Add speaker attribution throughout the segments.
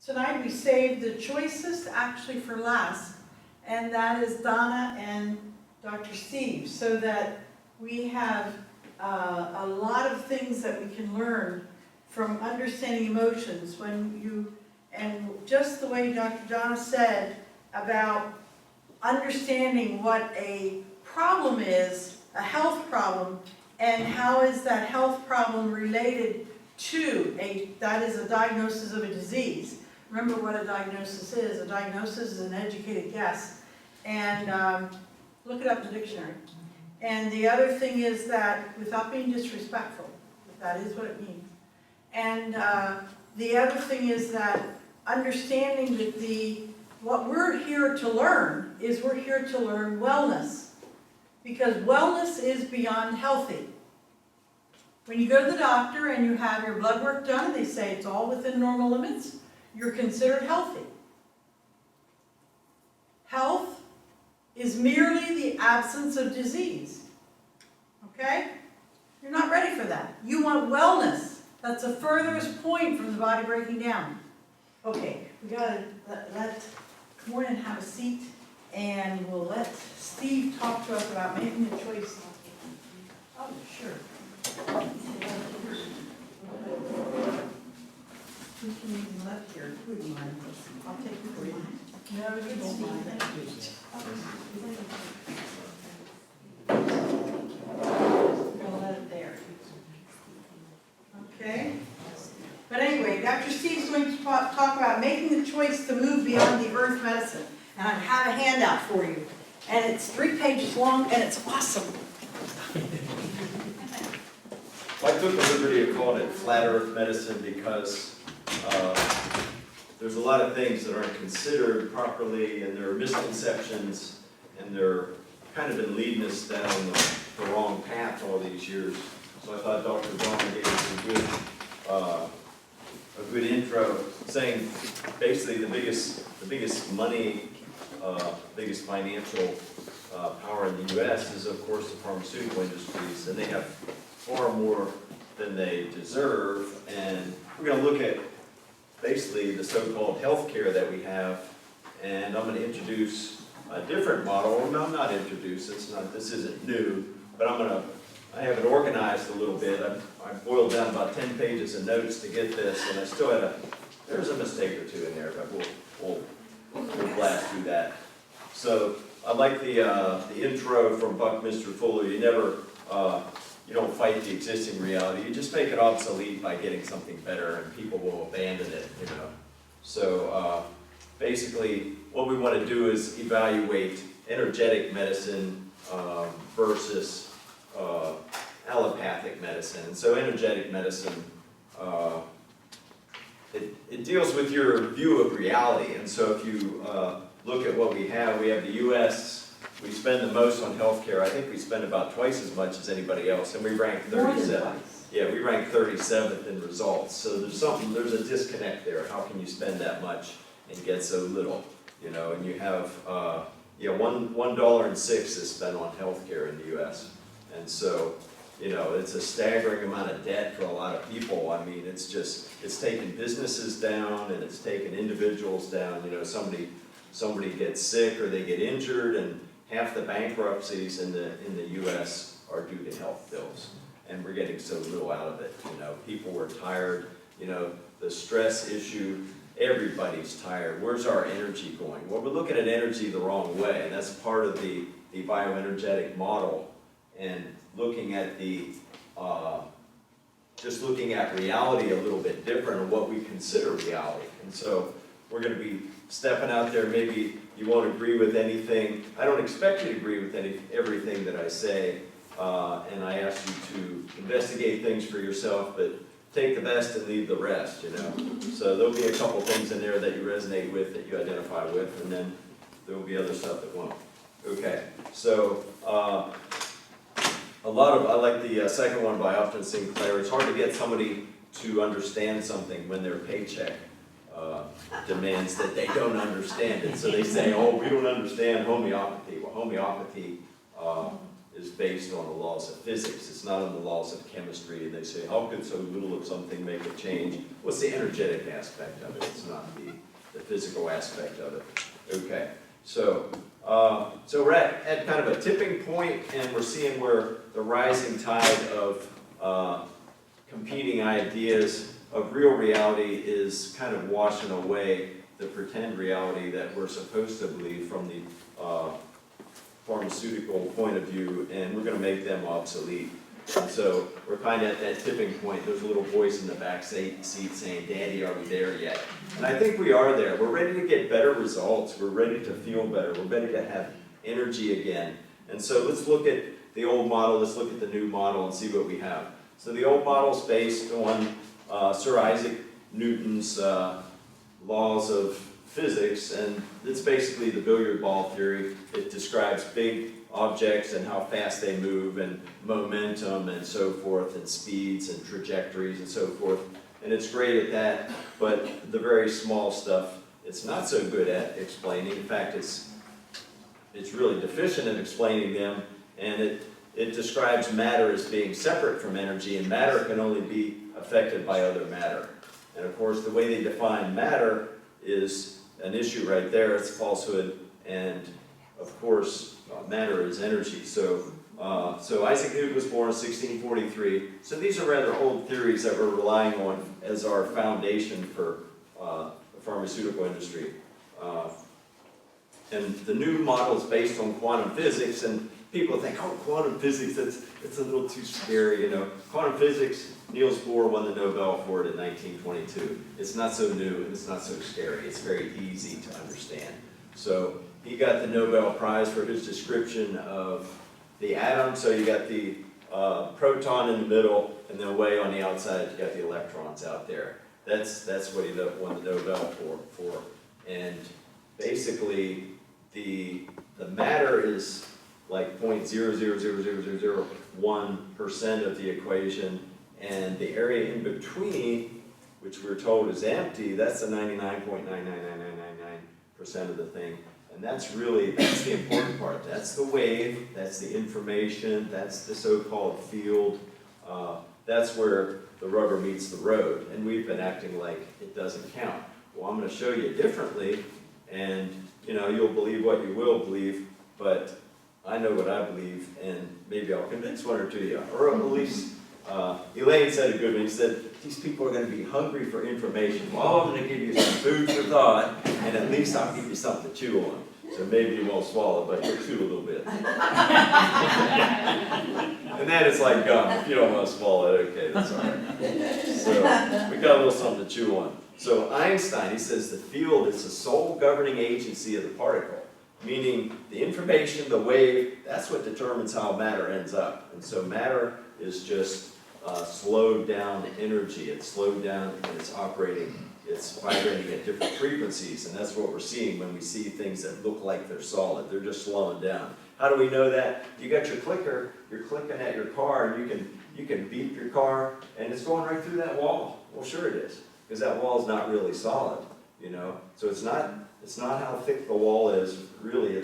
Speaker 1: tonight we saved the choicest actually for last, and that is Donna and Dr. Steve, so that we have a lot of things that we can learn from understanding emotions and just the way Dr. Donna said about understanding what a problem is, a health problem, and how is that health problem related to that is a diagnosis of a disease. Remember what a diagnosis is. A diagnosis is an educated guess. And look it up in the dictionary. And the other thing is that, without being disrespectful, that is what it means. And the other thing is that understanding that what we're here to learn is we're here to learn wellness. Because wellness is beyond healthy. When you go to the doctor and you have your blood work done and they say it's all within normal limits, you're considered healthy. Health is merely the absence of disease. Okay? You're not ready for that. You want wellness. That's the furthest point from the body breaking down. Okay, we gotta come on and have a seat, and we'll let Steve talk to us about making the choice. Oh, sure. We can even left here, if you wouldn't mind. I'll take it for you. No, you won't mind. We'll let it there. Okay? But anyway, Dr. Steve's going to talk about making the choice to move beyond the earth medicine. And I have a handout for you. And it's 3 pages long, and it's awesome.
Speaker 2: I took the liberty of calling it flat earth medicine because there's a lot of things that aren't considered properly, and there are misconceptions, and they're kind of been leading us down the wrong path all these years. So I thought Dr. Bauman gave us a good intro, saying basically the biggest money, biggest financial power in the U.S. is, of course, the pharmaceutical industries, and they have far more than they deserve. And we're going to look at basically the so-called health care that we have, and I'm going to introduce a different model. No, I'm not introduce, this isn't new, but I have it organized a little bit. I boiled down about 10 pages of notes to get this, and I still had there's a mistake or two in there, but we'll blast through that. So I like the intro from Buckminster Fuller. You don't fight the existing reality. You just make it obsolete by getting something better, and people will abandon it, you know. So basically, what we want to do is evaluate energetic medicine versus allopathic medicine. And so energetic medicine, it deals with your view of reality. And so if you look at what we have the U.S., we spend the most on healthcare. I think we spend about twice as much as anybody else, and we rank 37th. Yeah, we rank 37th in results. So there's a disconnect there. How can you spend that much and get so little? You know, and you have $1.06 is spent on healthcare in the U.S. And so, you know, it's a staggering amount of debt for a lot of people. I mean, it's taken businesses down, and it's taken individuals down. You know, somebody gets sick or they get injured, and half the bankruptcies in the U.S. are due to health bills, and we're getting so little out of it. You know, people were tired. You know, the stress issue. Everybody's tired. Where's our energy going? Well, we're looking at energy the wrong way, and that's part of the bioenergetic model, and looking at just looking at reality a little bit different, and what we consider reality. And so we're going to be stepping out there. Maybe you won't agree with anything. I don't expect you to agree with everything that I say, and I ask you to investigate things for yourself, but take the best and leave the rest, you know. So there'll be a couple things in there that you resonate with, that you identify with, and then there will be other stuff that won't. Okay, so I like the second one by Upton Sinclair. It's hard to get somebody to understand something when their paycheck demands that they don't understand it. So they say, oh, we don't understand homeopathy. Well, homeopathy is based on the laws of physics. It's not on the laws of chemistry. And they say, how could so little of something make a change? What's the energetic aspect of it? It's not the physical aspect of it. Okay, so we're at kind of a tipping point, and we're seeing where the rising tide of competing ideas of real reality is kind of washing away the pretend reality that we're supposed to believe from the pharmaceutical point of view, and we're going to make them obsolete. And so we're kind of at that tipping point. There's a little voice in the back seat saying, Daddy, are we there yet? And I think we are there. We're ready to get better results. We're ready to feel better. We're ready to have energy again. And so let's look at the old model. Let's look at the new model and see what we have. So the old model is based on Sir Isaac Newton's laws of physics, and it's basically the billiard ball theory. It describes big objects and how fast they move, and momentum and so forth, and speeds and trajectories and so forth. And it's great at that, but the very small stuff, it's not so good at explaining. In fact, it's really deficient in explaining them, and it describes matter as being separate from energy, and matter can only be affected by other matter. And of course, the way they define matter is an issue right there. It's falsehood, and of course, matter is energy. So Isaac Newton was born in 1643. So these are rather old theories that we're relying on as our foundation for the pharmaceutical industry. And the new model is based on quantum physics, and people think, oh, quantum physics, it's a little too scary, you know. Quantum physics, Niels Bohr won the Nobel for it in 1922. It's not so new and it's not so scary. It's very easy to understand. So he got the Nobel Prize for his description of the atom. So you got the proton in the middle, and then way on the outside you got the electrons out there. That's what he won the Nobel for. And basically the matter is like 0.0000001% of the equation, and the area in between, which we're told is empty, that's the 99.99999% of the thing. And that's the important part. That's the wave, that's the information, that's the so-called field. That's where the rubber meets the road, and we've been acting like it doesn't count. Well, I'm going to show you differently, and you'll believe what you will believe, but I know what I believe, and maybe I'll convince one or two of you. Or at least, Elaine said a good one. He said, these people are going to be hungry for information. Well, I'm going to give you some food for thought, and at least I'll give you something to chew on. So maybe you won't swallow, but you'll chew a little bit. And then it's like gum. If you don't want to swallow it, okay, that's all right. So we got a little something to chew on. So Einstein, he says the field is the sole governing agency of the particle, meaning the information, the wave, that's what determines how matter ends up. And so matter is just slowed down energy. It's slowed down and it's operating, it's vibrating at different frequencies, and that's what we're seeing when we see things that look like they're solid. They're just slowing down. How do we know that? You got your clicker, you're clicking at your car, and you can beep your car, and it's going right through that wall. Well, sure it is, because that wall is not really solid, So it's not how thick the wall is, really,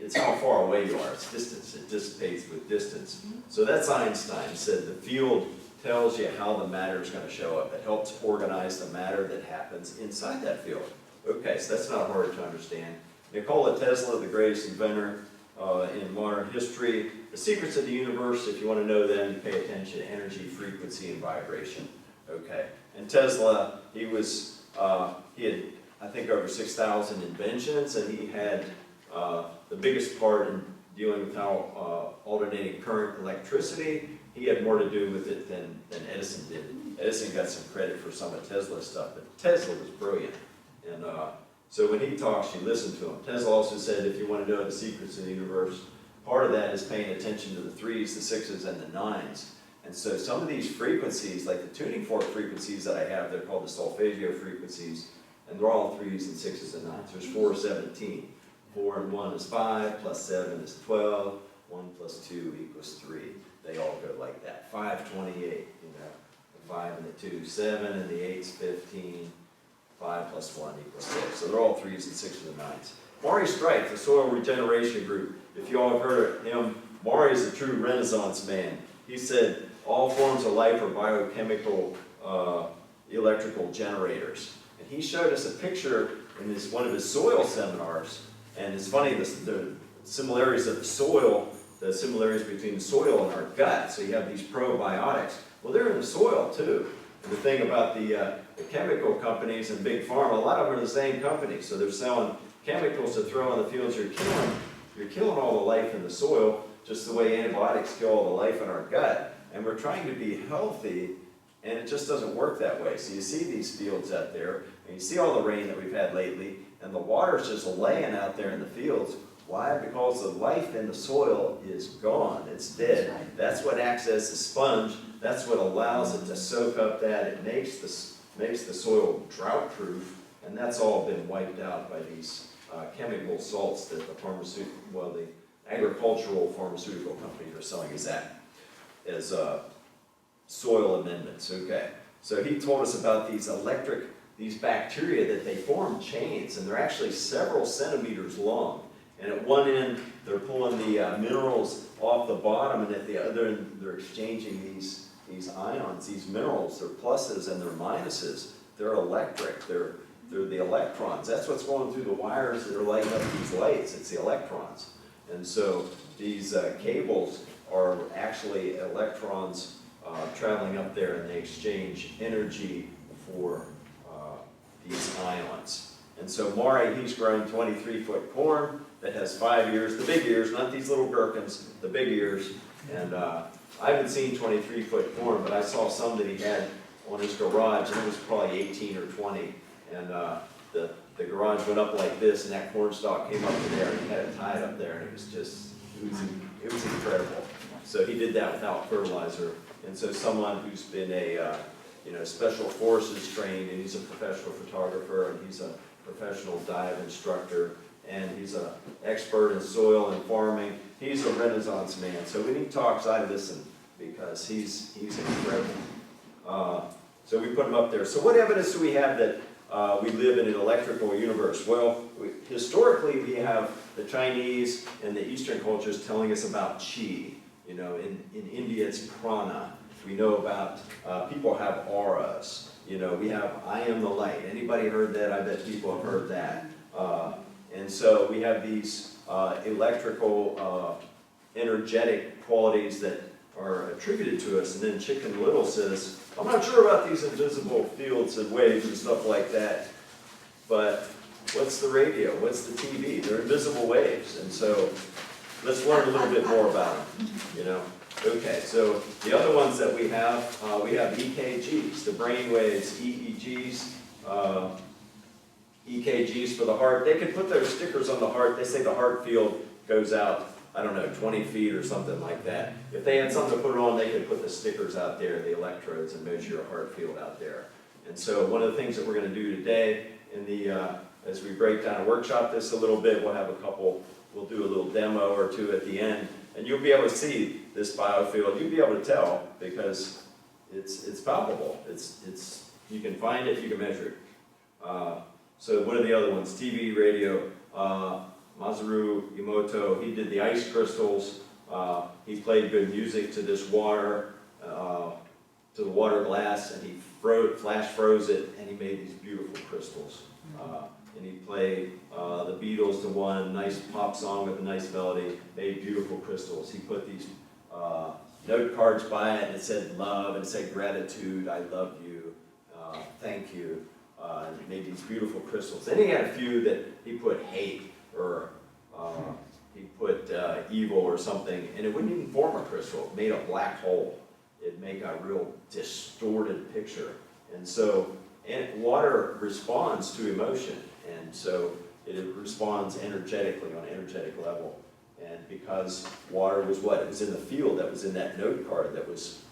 Speaker 2: it's how far away you are. It's distance. It dissipates with distance. So that's Einstein said the field tells you how the matter is going to show up. It helps organize the matter that happens inside that field. Okay, so that's not hard to understand. Nikola Tesla, the greatest inventor in modern history. The secrets of the universe, if you want to know them, you pay attention to energy, frequency, and vibration. Okay, and Tesla, he had, I think, over 6,000 inventions, and he had the biggest part in dealing with how alternating current electricity. He had more to do with it than Edison did. Edison got some credit for some of Tesla's stuff, but Tesla was brilliant. And so when he talks, you listen to him. Tesla also said, if you want to know the secrets of the universe, part of that is paying attention to the 3s, the 6s, and the 9s. And so some of these frequencies, like the tuning fork frequencies that I have, they're called the solfeggio frequencies, and they're all 3s and 6s and 9s. There's 4 of 17. 4 and 1 is 5, plus 7 is 12, 1 plus 2 equals 3. They all go like that. 5, 28, the 5 and the 2, 7, and the 8 is 15. 5 plus 1 equals 6. So they're all 3s and 6s and 9s. Maury Strike, the Soil Regeneration Group, if you all have heard of him, Maury is a true Renaissance man. He said, all forms of life are biochemical, electrical generators. And he showed us a picture in one of his soil seminars. And it's funny, the similarities of the soil, the similarities between the soil and our gut. So you have these probiotics. Well, they're in the soil too. And the thing about the chemical companies and big pharma, a lot of them are the same companies. So they're selling chemicals to throw in the fields. You're killing all the life in the soil, just the way antibiotics kill all the life in our gut. And we're trying to be healthy, and it just doesn't work that way. So you see these fields out there, and you see all the rain that we've had lately, and the water's just laying out there in the fields. Why? Because the life in the soil is gone. It's dead. That's what acts as the sponge. That's what allows it to soak up that. It makes the soil drought-proof, and that's all been wiped out by these chemical salts that the agricultural pharmaceutical companies are selling as soil amendments. Okay, so he told us about these bacteria that they form chains, and they're actually several centimeters long. And at one end, they're pulling the minerals off the bottom, and at the other end, they're exchanging these ions, these minerals. They're pluses and they're minuses. They're electric. They're the electrons. That's what's going through the wires that are lighting up these lights. It's the electrons. And so these cables are actually electrons traveling up there, and they exchange energy for these ions. And so Maury, he's growing 23-foot corn that has 5 ears, the big ears, not these little gherkins, the big ears. And I haven't seen 23-foot corn, but I saw some that he had on his garage, and it was probably 18 or 20. And the garage went up like this, and that corn stalk came up to there, and he had it tied up there, and it was incredible. So he did that without fertilizer. And so someone who's been a special forces trained, and he's a professional photographer, and he's a professional dive instructor, and he's an expert in soil and farming. He's a Renaissance man. So when he talks, I listen, because he's incredible. So we put him up there. So what evidence do we have that we live in an electrical universe? Well, historically we have the Chinese and the Eastern cultures telling us about qi. In India it's prana. We know about, people have auras. We have I am the light. Anybody heard that? I bet people have heard that. And so we have these electrical, energetic qualities that are attributed to us. And then Chicken Little says, I'm not sure about these invisible fields and waves and stuff like that, but what's the radio? What's the TV? They're invisible waves. And so let's learn a little bit more about them, Okay, so the other ones that we have EKGs, the brain waves, EEGs, EKGs for the heart. They can put those stickers on the heart. They say the heart field goes out, 20 feet or something like that. If they had something to put it on, they could put the stickers out there, the electrodes, and measure your heart field out there. And so one of the things that we're going to do today as we break down and workshop this a little bit, we'll do a little demo or two at the end, and you'll be able to see this biofield. You'll be able to tell because it's palpable. You can find it, you can measure it. So what are the other ones? TV, radio, Masaru Emoto, he did the ice crystals. He played good music to this water, to the water glass, and he flash froze it, and he made these beautiful crystals. And he played the Beatles to one nice pop song with a nice melody, made beautiful crystals. He put these note cards by it, and it said love, and it said gratitude, I love you, thank you. And he made these beautiful crystals. Then he had a few that he put hate, or he put evil or something, and it wouldn't even form a crystal. It made a black hole. It'd make a real distorted picture. And so water responds to emotion, and so it responds energetically on an energetic level. And because water was what? It was in the field that was in that note card that was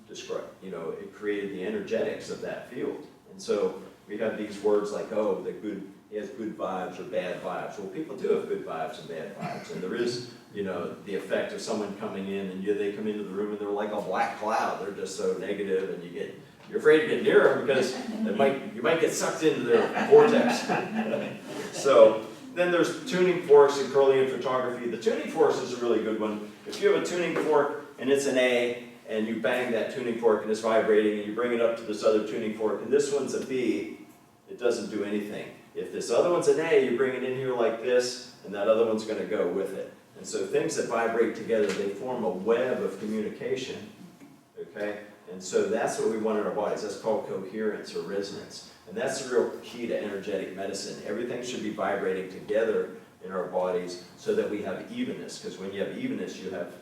Speaker 2: described. It created the energetics of that field. And so we have these words like, he has good vibes or bad vibes. Well, people do have good vibes and bad vibes. And there is, the effect of someone coming in, and they come into the room and they're like a black cloud. They're just so negative, and you're afraid to get near them because you might get sucked into their vortex. So Then there's tuning forks in Kirlian photography. The tuning forks is a really good one. If you have a tuning fork and it's an A, and you bang that tuning fork and it's vibrating, and you bring it up to this other tuning fork, and this one's a B, it doesn't do anything. If this other one's an A, you bring it in here like this, and that other one's going to go with it. And so things that vibrate together, they form a web of communication, okay? And so that's what we want in our bodies. That's called coherence or resonance. And that's the real key to energetic medicine. Everything should be vibrating together in our bodies so that we have evenness, because when you have evenness, you have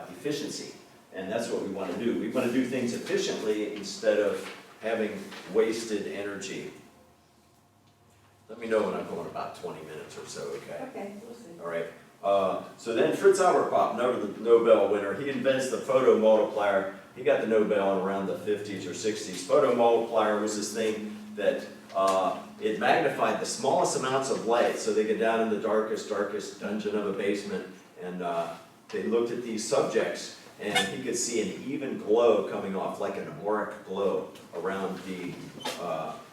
Speaker 2: efficiency. And that's what we want to do. We want to do things efficiently instead of having wasted energy. Let me know when I'm going about 20 minutes or so, okay?
Speaker 1: Okay, we'll see.
Speaker 2: All right. So then Fritz Alberpop, the Nobel winner, he invents the photomultiplier. He got the Nobel in around the 50s or 60s. Photomultiplier was this thing that it magnified the smallest amounts of light, so they get down in the darkest dungeon of a basement, and they looked at these subjects, and he could see an even glow coming off, like an auric glow around the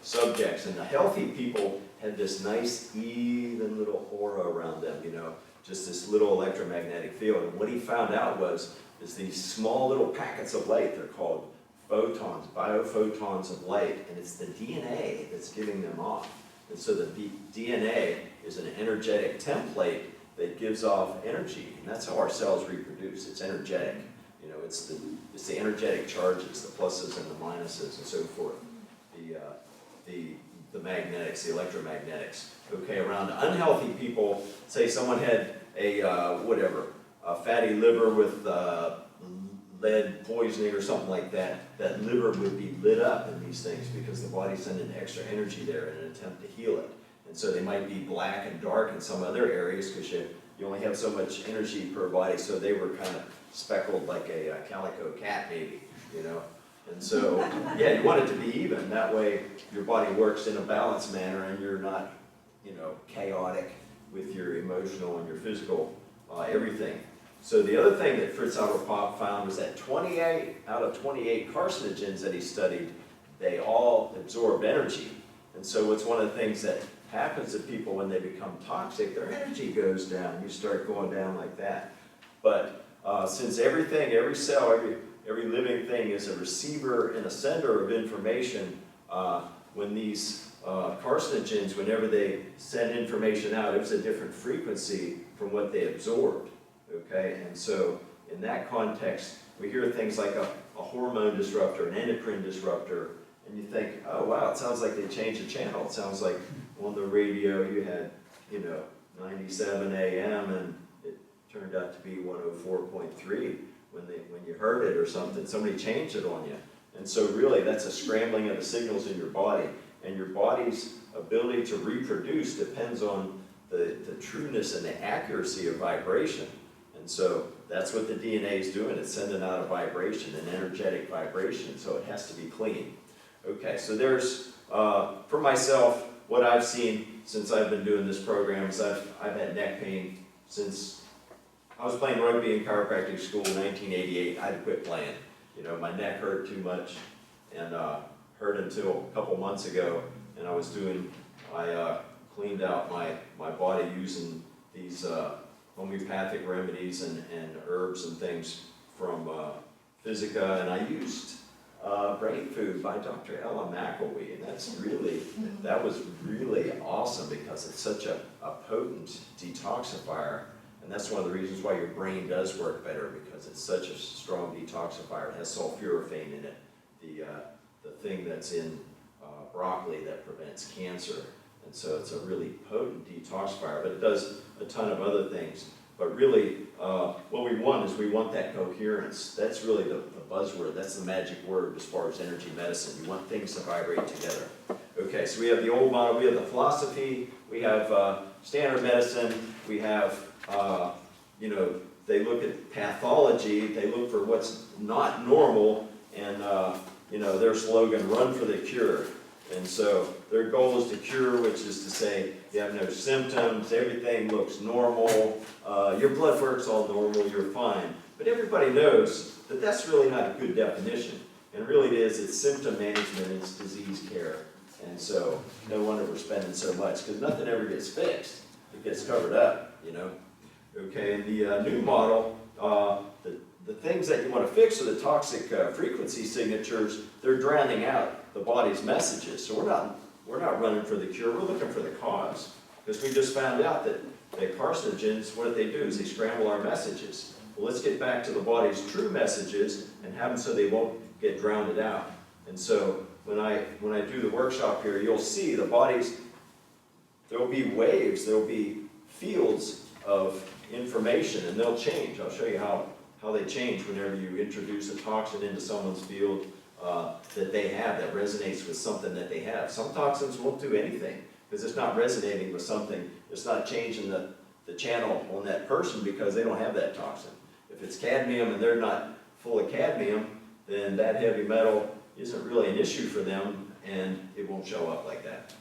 Speaker 2: subjects. And the healthy people had this nice, even little aura around them, you know, just this little electromagnetic field. And what he found out is these small little packets of light, they're called photons, biophotons of light, and it's the DNA that's giving them off. And so the DNA is an energetic template that gives off energy, and that's how our cells reproduce. It's energetic. You know, it's the energetic charges, the pluses and the minuses, and so forth. The magnetics, the electromagnetics. Okay, around unhealthy people, say someone had a fatty liver with lead poisoning or something like that, that liver would be lit up in these things because the body's sending extra energy there in an attempt to heal it. And so they might be black and dark in some other areas because you only have so much energy per body, so they were kind of speckled like a calico cat maybe, you know. And so, yeah, you want it to be even. That way your body works in a balanced manner and you're not, you know, chaotic with your emotional and your physical everything. So the other thing that Fritz Alberpop found was that 28 out of 28 carcinogens that he studied, they all absorb energy. And so what's one of the things that happens to people when they become toxic, their energy goes down. You start going down like that. But since everything, every cell, every living thing is a receiver and a sender of information, when these carcinogens, whenever they send information out, it was a different frequency from what they absorbed. Okay, and so in that context, we hear things like a hormone disruptor, an endocrine disruptor, and you think, oh wow, it sounds like they changed the channel. It sounds like on the radio you had, you know, 97 AM and it turned out to be 104.3 when you heard it or something. Somebody changed it on you. And so really that's a scrambling of the signals in your body, and your body's ability to reproduce depends on the trueness and the accuracy of vibration. And so that's what the DNA is doing. It's sending out a vibration, an energetic vibration, so it has to be clean. Okay, so there's, for myself, what I've seen since I've been doing this program is I've had neck pain since I was playing rugby in chiropractic school in 1988. I'd quit playing. You know, my neck hurt too much and hurt until a couple months ago, and I cleaned out my body using these homeopathic remedies and herbs and things from Physica, and I used Brain Food by Dr. Ella McElwee, and that was really awesome because it's such a potent detoxifier, and that's one of the reasons why your brain does work better, because it's such a strong detoxifier. It has sulforaphane in it, the thing that's in broccoli that prevents cancer. And so it's a really potent detoxifier, but it does a ton of other things. But really, what we want is we want that coherence. That's really the buzzword. That's the magic word as far as energy medicine. You want things to vibrate together. Okay, so we have the old model, we have the philosophy, we have standard medicine, we have, you know, they look at pathology, they look for what's not normal, and, you know, their slogan, run for the cure. And so their goal is to cure, which is to say you have no symptoms, everything looks normal, your blood work's all normal, you're fine. But everybody knows that that's really not a good definition. And really it is, it's symptom management, it's disease care. And so no wonder we're spending so much, because nothing ever gets fixed. it gets covered up, Okay, and the new model, the things that you want to fix are the toxic frequency signatures. They're drowning out the body's messages. So we're not running for the cure, we're looking for the cause. Because we just found out that carcinogens, what they do is they scramble our messages. Well, let's get back to the body's true messages and have them so they won't get drowned out. And so when I do the workshop here, you'll see the bodies, there'll be waves, there'll be fields of information, and they'll change. I'll show you how they change whenever you introduce a toxin into someone's field that they have, that resonates with something that they have. Some toxins won't do anything because it's not resonating with something. It's not changing the channel on that person because they don't have that toxin. If it's cadmium and they're not full of cadmium, then that heavy metal isn't really an issue for them, and it won't show up like that.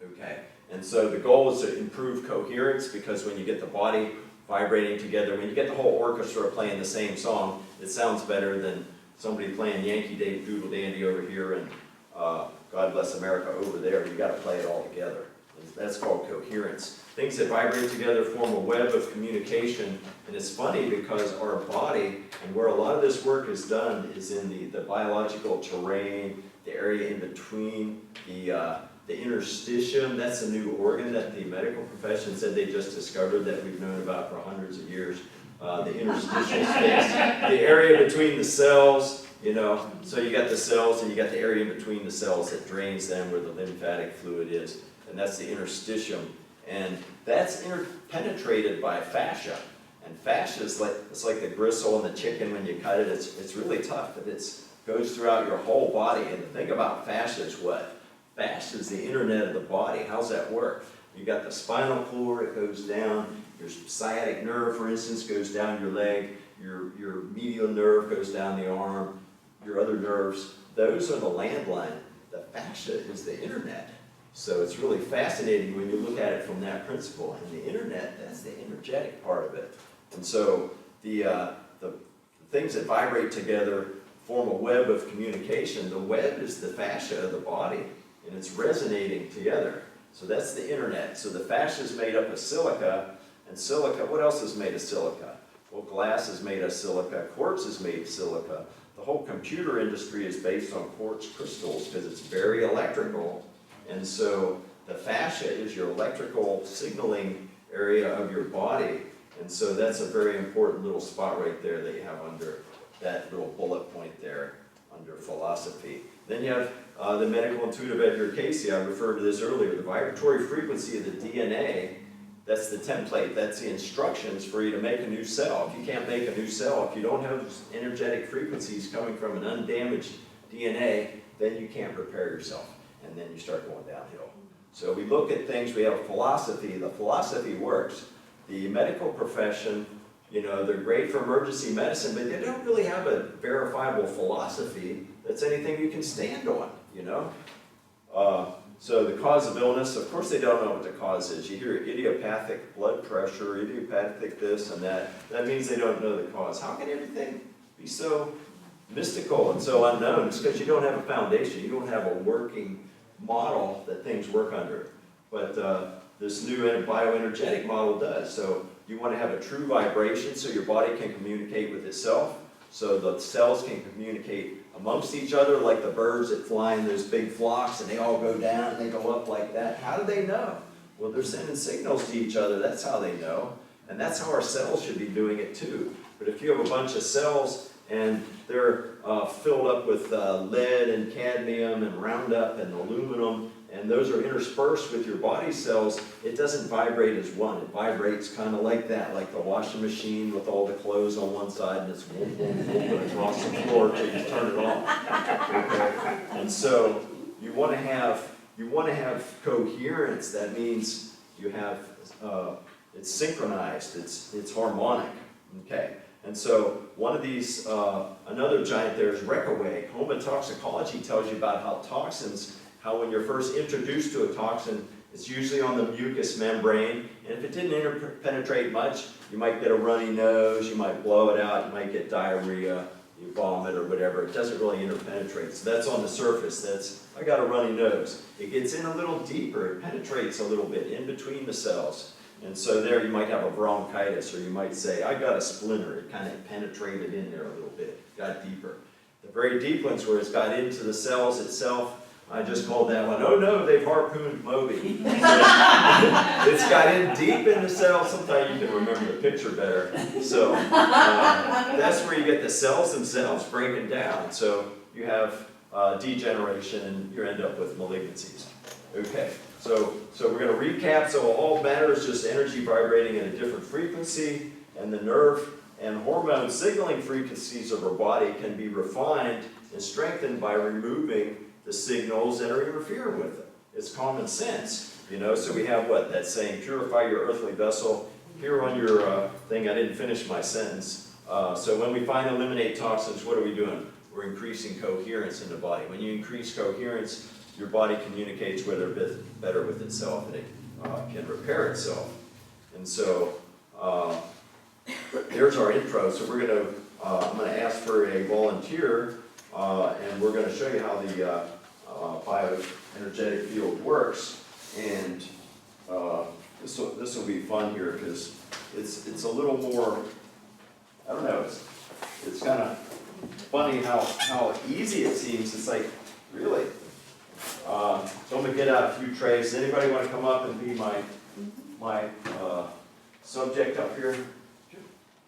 Speaker 2: Okay, and so the goal is to improve coherence, because when you get the body vibrating together, when you get the whole orchestra playing the same song, it sounds better than somebody playing Yankee Doodle Dandy over here and God Bless America over there. You got to play it all together. And that's called coherence. Things that vibrate together form a web of communication, and it's funny because our body, and where a lot of this work is done, is in the biological terrain, the area in between the interstitium. That's a new organ that the medical profession said they just discovered, that we've known about for hundreds of years. The interstitial space, the area between the cells, so you got the cells and you got the area in between the cells that drains them, where the lymphatic fluid is, and that's the interstitium. And that's interpenetrated by fascia. And fascia is it's like the gristle in the chicken when you cut it. It's really tough, but it goes throughout your whole body. And the thing about fascia is what? Fascia is the internet of the body. How's that work? You got the spinal cord, it goes down. Your sciatic nerve, for instance, goes down your leg. Your medial nerve goes down the arm. Your other nerves, those are the landline. The fascia is the internet. So it's really fascinating when you look at it from that principle. And the internet, that's the energetic part of it. And so the things that vibrate together form a web of communication. The web is the fascia of the body, and it's resonating together. So that's the internet. So the fascia is made up of silica, and silica, what else is made of silica? Well, glass is made of silica, quartz is made of silica. The whole computer industry is based on quartz crystals because it's very electrical. And so the fascia is your electrical signaling area of your body. And so that's a very important little spot right there that you have under that little bullet point there under philosophy. Then you have the medical intuitive education. I referred to this earlier. The vibratory frequency of the DNA, that's the template. That's the instructions for you to make a new cell. If you can't make a new cell, if you don't have energetic frequencies coming from an undamaged DNA, then you can't repair yourself. And then you start going downhill. So we look at things, we have a philosophy. The philosophy works. The medical profession, they're great for emergency medicine, but they don't really have a verifiable philosophy that's anything you can stand on, So the cause of illness, of course they don't know what the cause is. You hear idiopathic blood pressure, idiopathic this and that. That means they don't know the cause. How can everything be so mystical and so unknown? It's because you don't have a foundation. You don't have a working model that things work under. But this new bioenergetic model does. So you want to have a true vibration so your body can communicate with itself, so the cells can communicate amongst each other, like the birds that fly in those big flocks, and they all go down and they go up like that. How do they know? Well, they're sending signals to each other. That's how they know. And that's how our cells should be doing it too. But if you have a bunch of cells and they're filled up with lead and cadmium and Roundup and aluminum, and those are interspersed with your body cells, it doesn't vibrate as one. It vibrates kind of like that, like the washing machine with all the clothes on one side, and it's boom, boom, boom, across the floor until you turn it off. Okay? And so you want to have coherence. That means you have it's synchronized. It's harmonic. Okay. And so one of these, another giant there is Reckaway. Homotoxicology tells you about how toxins, how when you're first introduced to a toxin, it's usually on the mucous membrane, and if it didn't penetrate much, you might get a runny nose, you might blow it out, you might get diarrhea, you vomit or whatever, it doesn't really interpenetrate. So that's on the surface, I got a runny nose. It gets in a little deeper, it penetrates a little bit in between the cells. And so there you might have a bronchitis, or you might say, I got a splinter. It kind of penetrated in there a little bit, got deeper. The very deep ones where it's got into the cells itself, I just called that one, oh no, they've harpooned Moby. It's got in deep in the cells. Sometimes you can remember the picture better. So that's where you get the cells themselves breaking down. So you have degeneration and you end up with malignancies. Okay, so we're going to recap. So all matter is just energy vibrating at a different frequency, and the nerve and hormone signaling frequencies of our body can be refined and strengthened by removing the signals that are interfering with them. It's common sense, you know. So we have what? That saying, purify your earthly vessel. Here on your thing, I didn't finish my sentence. So when we find and eliminate toxins, what are we doing? We're increasing coherence in the body. When you increase coherence, your body communicates better with itself, and it can repair itself. And so there's our intro. So we're going to, I'm going to ask for a volunteer, and we're going to show you how the bioenergetic field works. And this will be fun here because it's a little more, I don't know, it's kind of funny how easy it seems. It's like, really? So I'm going to get out a few trays. Does anybody want to come up and be my subject up here?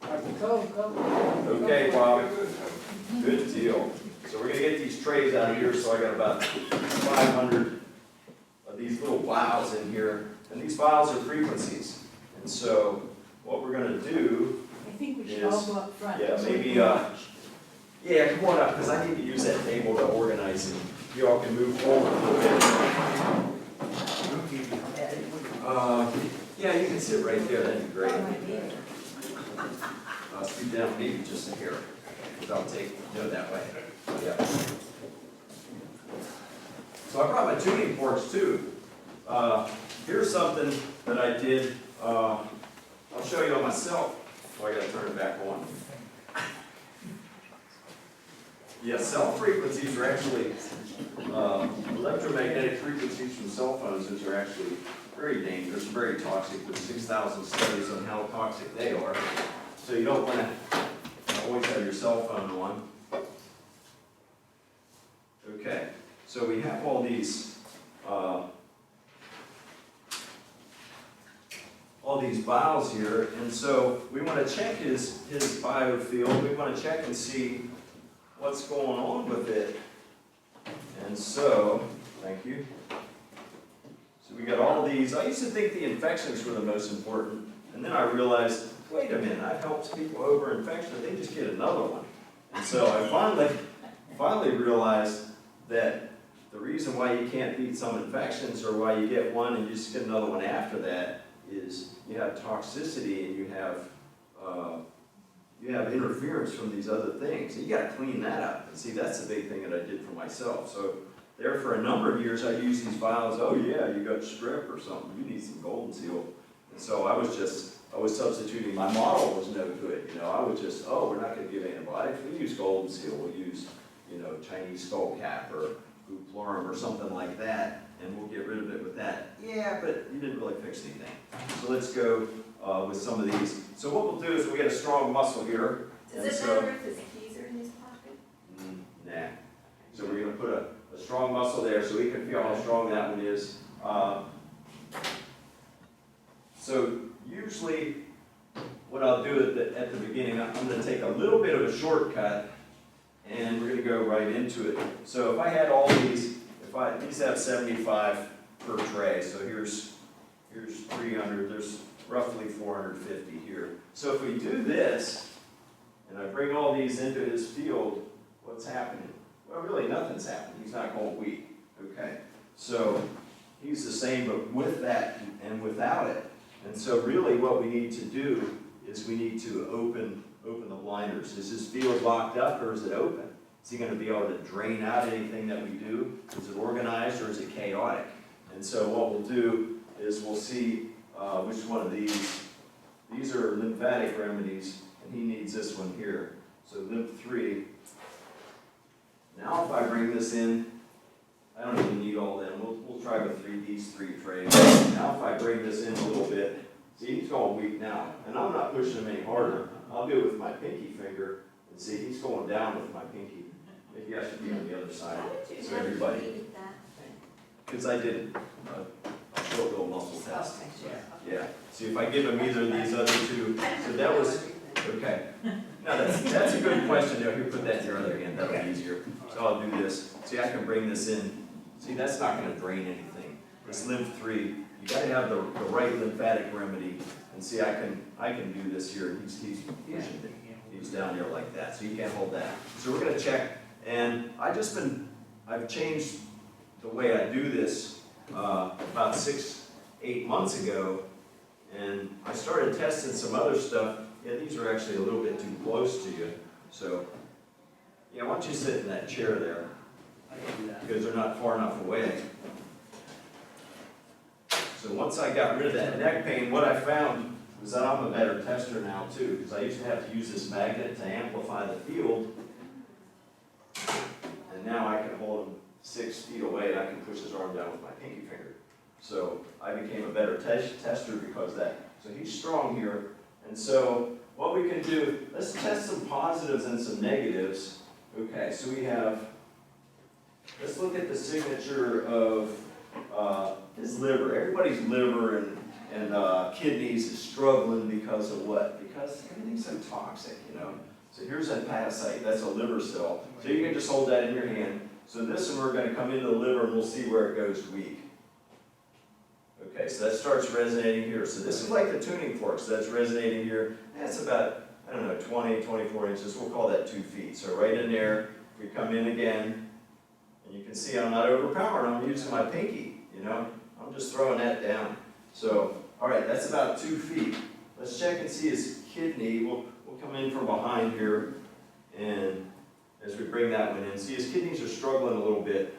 Speaker 2: Okay, Bob. Good deal. So we're going to get these trays out of here. So I got about 500 of these little vials in here. And these vials are frequencies. And so what we're going to do
Speaker 1: I think we should all go up front.
Speaker 2: Yeah, maybe, yeah, come on up, because I need to use that table to organize it. You all can move forward a little bit. Yeah, you can sit right there, that'd be great. Scoot down maybe just a hair, because I'll take, that way. Yeah. So I brought my tuning forks too. Here's something that I did, I'll show you on myself. Oh, I gotta turn it back on. Yeah, cell frequencies are actually, electromagnetic frequencies from cell phones, those are actually very dangerous, very toxic. There's 6,000 studies on how toxic they are. So you don't want to always have your cell phone on. Okay, so we have all these vials here, and so we want to check his biofield. We want to check and see what's going on with it. And so, thank you. So we got all these. I used to think the infections were the most important, and then I realized, wait a minute, I've helped people over infection, they just get another one. And so I finally realized that the reason why you can't beat some infections, or why you get one and you just get another one after that, is you have toxicity and you have interference from these other things. And you got to clean that up. And see, that's the big thing that I did for myself. So there for a number of years I used these vials. Oh yeah, you got strep or something. You need some golden seal. And so I was substituting. My model was no good. I would just, we're not going to give antibiotics. We use golden seal. We'll use, Chinese skullcap or Bupleurum or something like that, and we'll get rid of it with that. Yeah, but you didn't really fix anything. So let's go with some of these. So what we'll do is we'll get a strong muscle here.
Speaker 3: Does it matter if his keys are in his pocket?
Speaker 2: Nah. So we're going to put a strong muscle there so we can feel how strong that one is. So usually what I'll do at the beginning, I'm going to take a little bit of a shortcut, and we're going to go right into it. So if I had all these, these have 75 per tray, so here's 300, there's roughly 450 here. So if we do this, and I bring all these into his field, what's happening? Well, really nothing's happening. He's not going weak, okay? So he's the same, but with that and without it. And so really what we need to do is we need to open the blinders. Is his field locked up, or is it open? Is he going to be able to drain out anything that we do? Is it organized, or is it chaotic? And so what we'll do is we'll see which one of these are lymphatic remedies, and he needs this one here. So lymph 3, Now if I bring this in, I don't even need all them, we'll try with these three trays. Now if I bring this in a little bit, see, he's going weak now, and I'm not pushing him any harder. I'll do it with my pinky finger, and see, he's going down with my pinky. Maybe I should be on the other side,
Speaker 3: How did you
Speaker 2: so
Speaker 3: know
Speaker 2: everybody,
Speaker 3: you needed that thing?
Speaker 2: because I did a short little muscle test.
Speaker 3: Okay, sure.
Speaker 2: Yeah, see if I give him either of these other two, so that was, okay. Now, that's a good question, now, here, put that in your other hand, that'll be easier. So I'll do this, see, I can bring this in, see, that's not gonna drain anything. This lymph 3, you gotta have the right lymphatic remedy, and see, I can do this here, he's pushing it. He's down here like that, so you can't hold that. So we're gonna check, and I've changed the way I do this, about 6-8 months ago, and I started testing some other stuff. Yeah, these are actually a little bit too close to you, so, yeah, why don't you sit in that chair there, because they're not far enough away. So once I got rid of that neck pain, what I found was that I'm a better tester now too, because I used to have to use this magnet to amplify the field, and now I can hold him 6 feet away and I can push his arm down with my pinky finger. So I became a better tester because of that. So he's strong here, and so what we can do, let's test some positives and some negatives. Okay, so we have, let's look at the signature of his liver. Everybody's liver and kidneys is struggling because of what? Because everything's so toxic, you know. So here's a hepatocyte, that's a liver cell. So you can just hold that in your hand. So this one we're going to come into the liver and we'll see where it goes weak. Okay, so that starts resonating here. So this is like the tuning fork, so that's resonating here. That's about, I don't know, 20, 24 inches. We'll call that 2 feet. So right in there, we come in again, and you can see I'm not overpowering, I'm using my pinky, you know. I'm just throwing that down. So, all right, that's about 2 feet. Let's check and see his kidney. We'll come in from behind here, and as we bring that one in, see his kidneys are struggling a little bit.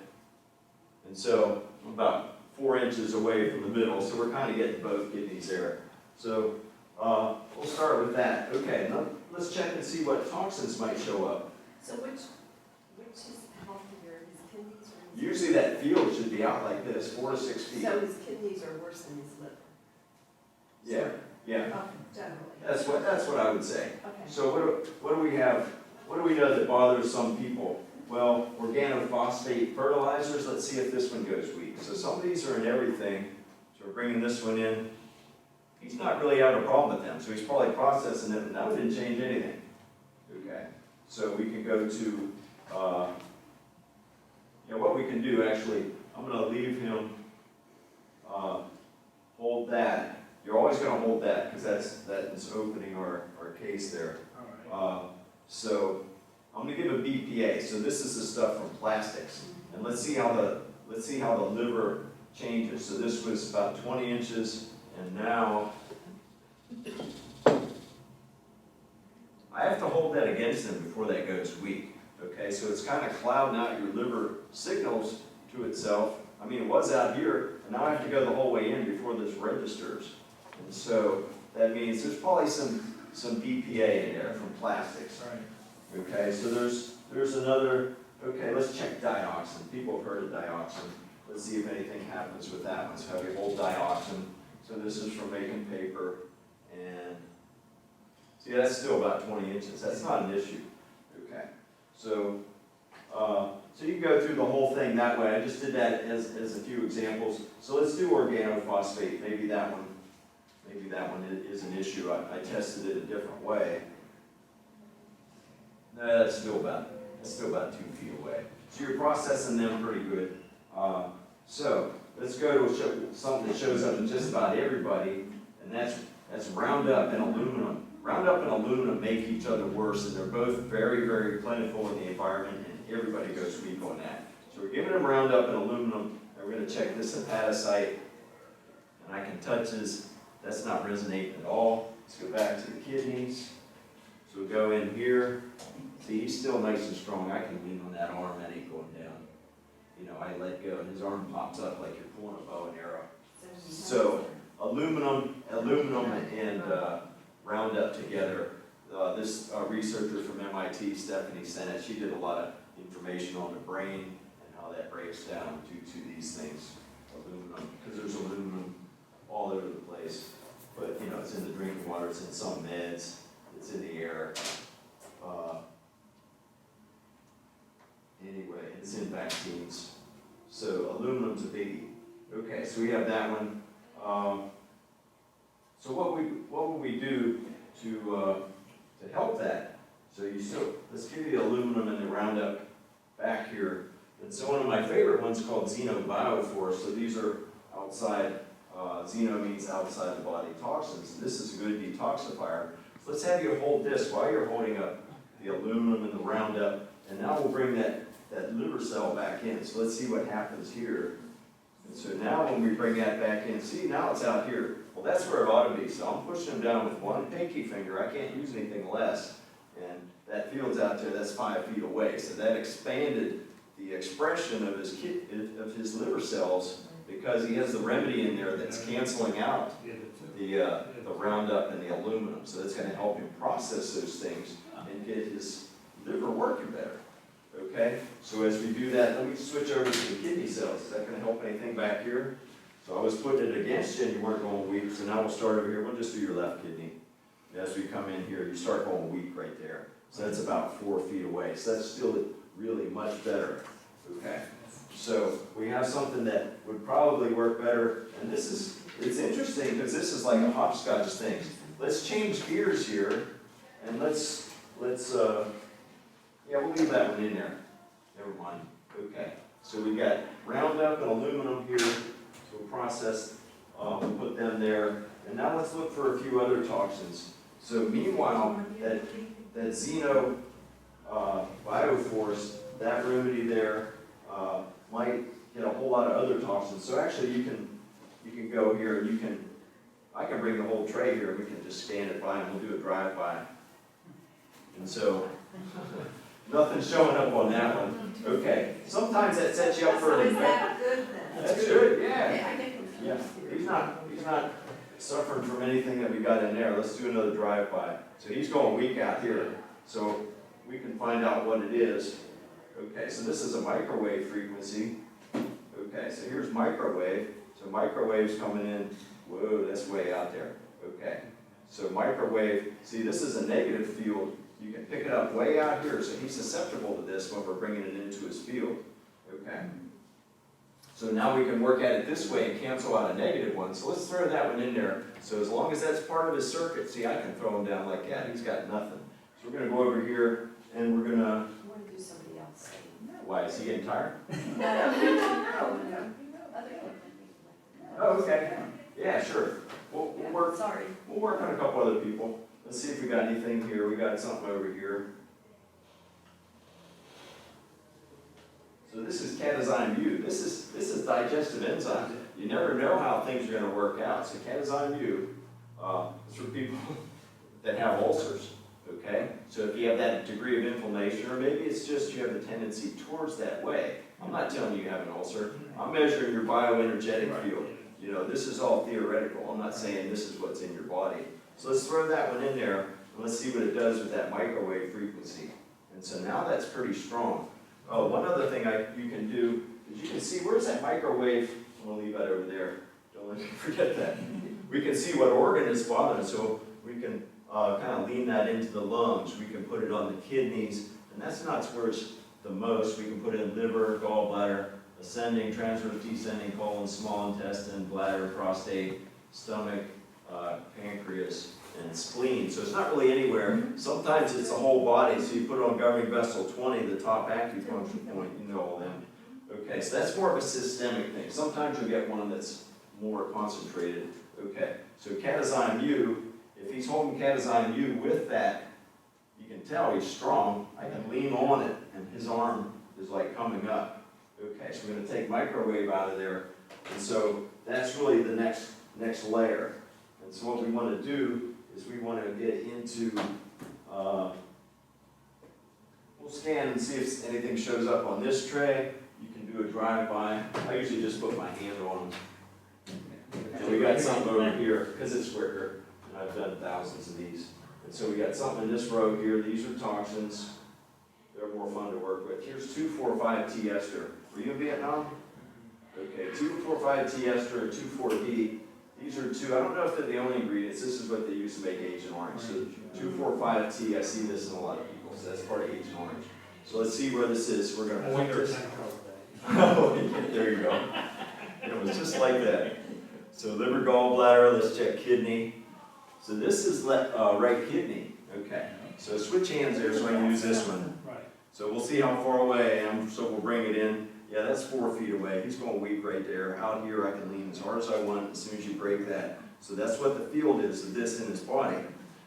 Speaker 2: And so, I'm about 4 inches away from the middle, so we're kind of getting both kidneys there. So, we'll start with that. Okay, now let's check and see what toxins might show up.
Speaker 3: So which is healthier, his kidneys or his?
Speaker 2: Usually that field should be out like this, 4 to 6 feet.
Speaker 3: So his kidneys are worse than his liver?
Speaker 2: Yeah, yeah.
Speaker 3: Okay, generally.
Speaker 2: That's what I would say.
Speaker 3: Okay.
Speaker 2: So what do we have? What do we know that bothers some people? Well, organophosphate fertilizers. Let's see if this one goes weak. So some of these are in everything. So we're bringing this one in. He's not really having a problem with them, so he's probably processing it, and that one didn't change anything. Okay. So we can go to, what we can do actually, I'm going to leave him, hold that. You're always going to hold that because that is opening our case there.
Speaker 4: All right.
Speaker 2: So I'm going to give a BPA. So this is the stuff from plastics, and let's see how the liver changes. So this was about 20 inches, and now I have to hold that against them before that goes weak. Okay, so it's kind of clouding out your liver signals to itself. I mean, it was out here, and now I have to go the whole way in before this registers. And so that means there's probably some BPA in there from plastics.
Speaker 4: Right.
Speaker 2: Okay, so there's another, okay, let's check dioxin. People have heard of dioxin. Let's see if anything happens with that one. So we hold dioxin. So this is from making paper, and see, that's still about 20 inches. That's not an issue. Okay, so you can go through the whole thing that way. I just did that as a few examples. So let's do organophosphate. Maybe that one is an issue. I tested it a different way. No, that's still about 2 feet away. So you're processing them pretty good. So let's go to something that shows up in just about everybody, and that's Roundup and aluminum. Roundup and aluminum make each other worse, and they're both very, very plentiful in the environment, and everybody goes weak on that. So we're giving them Roundup and aluminum, and we're going to check this hepatocyte, and I can touch this. That's not resonating at all. Let's go back to the kidneys. So we go in here. See, he's still nice and strong. I can lean on that arm, that ain't going down. You know, I let go, and his arm pops up like you're pulling a bow and arrow. So aluminum and Roundup together. This researcher from MIT, Stephanie Sennett, she did a lot information on the brain and how that breaks down due to these things, aluminum, because there's aluminum all over the place. But, you know, it's in the drinking water, it's in some meds, it's in the air. Anyway, it's in vaccines. So aluminum's a biggie. Okay, so we have that one. So what would we do to help that? Let's give you the aluminum and the Roundup back here. And so one of my favorite ones called Xenobioforce. So these are outside, Xeno means outside the body toxins. And this is a good detoxifier. So let's have you hold this while you're holding up the aluminum and the Roundup. And now we'll bring that liver cell back in. So let's see what happens here. And so now when we bring that back in, see, now it's out here. Well, that's where it ought to be. So I'm pushing him down with one pinky finger. I can't use anything less. And that field's out there, that's 5 feet away. So that expanded the expression of his liver cells because he has the remedy in there that's canceling out the Roundup and the aluminum. So that's going to help him process those things and get his liver working better. Okay, so as we do that, let me switch over to the kidney cells. Is that going to help anything back here? So I was putting it against you and you weren't going weak, so now we'll start over here. We'll just do your left kidney. And as we come in here, you start going weak right there. So that's about 4 feet away. So that's still really much better. Okay, so we have something that would probably work better. And it's interesting because this is like a hopscotch thing. Let's change gears here and yeah, we'll leave that one in there. Never mind. Okay. So we got Roundup and aluminum here. So we'll process, we'll put them there. And now let's look for a few other toxins. So meanwhile, that Xeno Bioforce, that remedy there, might get a whole lot of other toxins. So actually you can go here and I can bring the whole tray here and we can just scan it by and we'll do a drive-by. And so nothing's showing up on that one. Okay. Sometimes that sets you up for an infection.
Speaker 3: Is that good then?
Speaker 2: That's good, yeah.
Speaker 3: I get confused
Speaker 2: Yeah.
Speaker 3: here.
Speaker 2: He's not suffering from anything that we got in there. Let's do another drive-by. So he's going weak out here. So we can find out what it is. Okay, so this is a microwave frequency. Okay, so here's microwave. So microwave's coming in. Whoa, that's way out there. Okay. So microwave, see this is a negative field. You can pick it up way out here, so he's susceptible to this when we're bringing it into his field. Okay. So now we can work at it this way and cancel out a negative one. So let's throw that one in there. So as long as that's part of his circuit, see, I can throw him down like that. He's got nothing. So we're going to go over here and we're going to...
Speaker 3: You want to do somebody else?
Speaker 2: Why, is he getting tired?
Speaker 3: No. Other people.
Speaker 2: Oh, okay. Yeah, sure. We'll work.
Speaker 3: Sorry.
Speaker 2: We'll work on a couple other people. Let's see if we got anything here. We got something over here. So this is catazyme U. This is digestive enzyme. You never know how things are going to work out. So catazyme U is for people that have ulcers. Okay? So if you have that degree of inflammation, or maybe it's just you have a tendency towards that way. I'm not telling you have an ulcer. I'm measuring your bioenergetic field. You know, this is all theoretical. I'm not saying this is what's in your body. So let's throw that one in there, and let's see what it does with that microwave frequency. And so now that's pretty strong. Oh, one other thing you can do is you can see, where's that microwave? I'm going to leave that over there. Don't let me forget that. We can see what organ is bothering, so we can kind of lean that into the lungs. We can put it on the kidneys, and that's not where it's the most. We can put it in liver, gallbladder, ascending, transverse descending, colon, small intestine, bladder, prostate, stomach, pancreas, and spleen. So it's not really anywhere. Sometimes it's the whole body. So you put it on governing vessel 20, the top acupuncture point, you know all them. Okay, so that's more of a systemic thing. Sometimes you'll get one that's more concentrated. Okay, so catazyme U, if he's holding catazyme U with that, you can tell he's strong. I can lean on it, and his arm is like coming up. Okay, so we're going to take microwave out of there. And so that's really the next layer. And so what we want to do is we want to get into, we'll scan and see if anything shows up on this tray. You can do a drive-by. I usually just put my hand on them. And we got something over here, because it's quicker, and I've done thousands of these. And so we got something in this row here. These are toxins. they're more fun to work with. Here's 2,4,5-T ester. Were you in Vietnam? Okay, 2,4,5-T ester and 2,4-D. These are two, I don't know if they're the only ingredients, this is what they use to make Agent Orange. So 2,4,5-T, I see this in a lot of people, so that's part of Agent Orange. So let's see where this is. We're going to point this. Oh, there you go. It was just like that. So liver, gallbladder, let's check kidney. So this is right kidney. Okay. So switch hands there so I can use this one. So we'll see how far away I am. So we'll bring it in. Yeah, that's 4 feet away. He's going weak right there. Out here I can lean as hard as I want as soon as you break that. So that's what the field is of this in his body.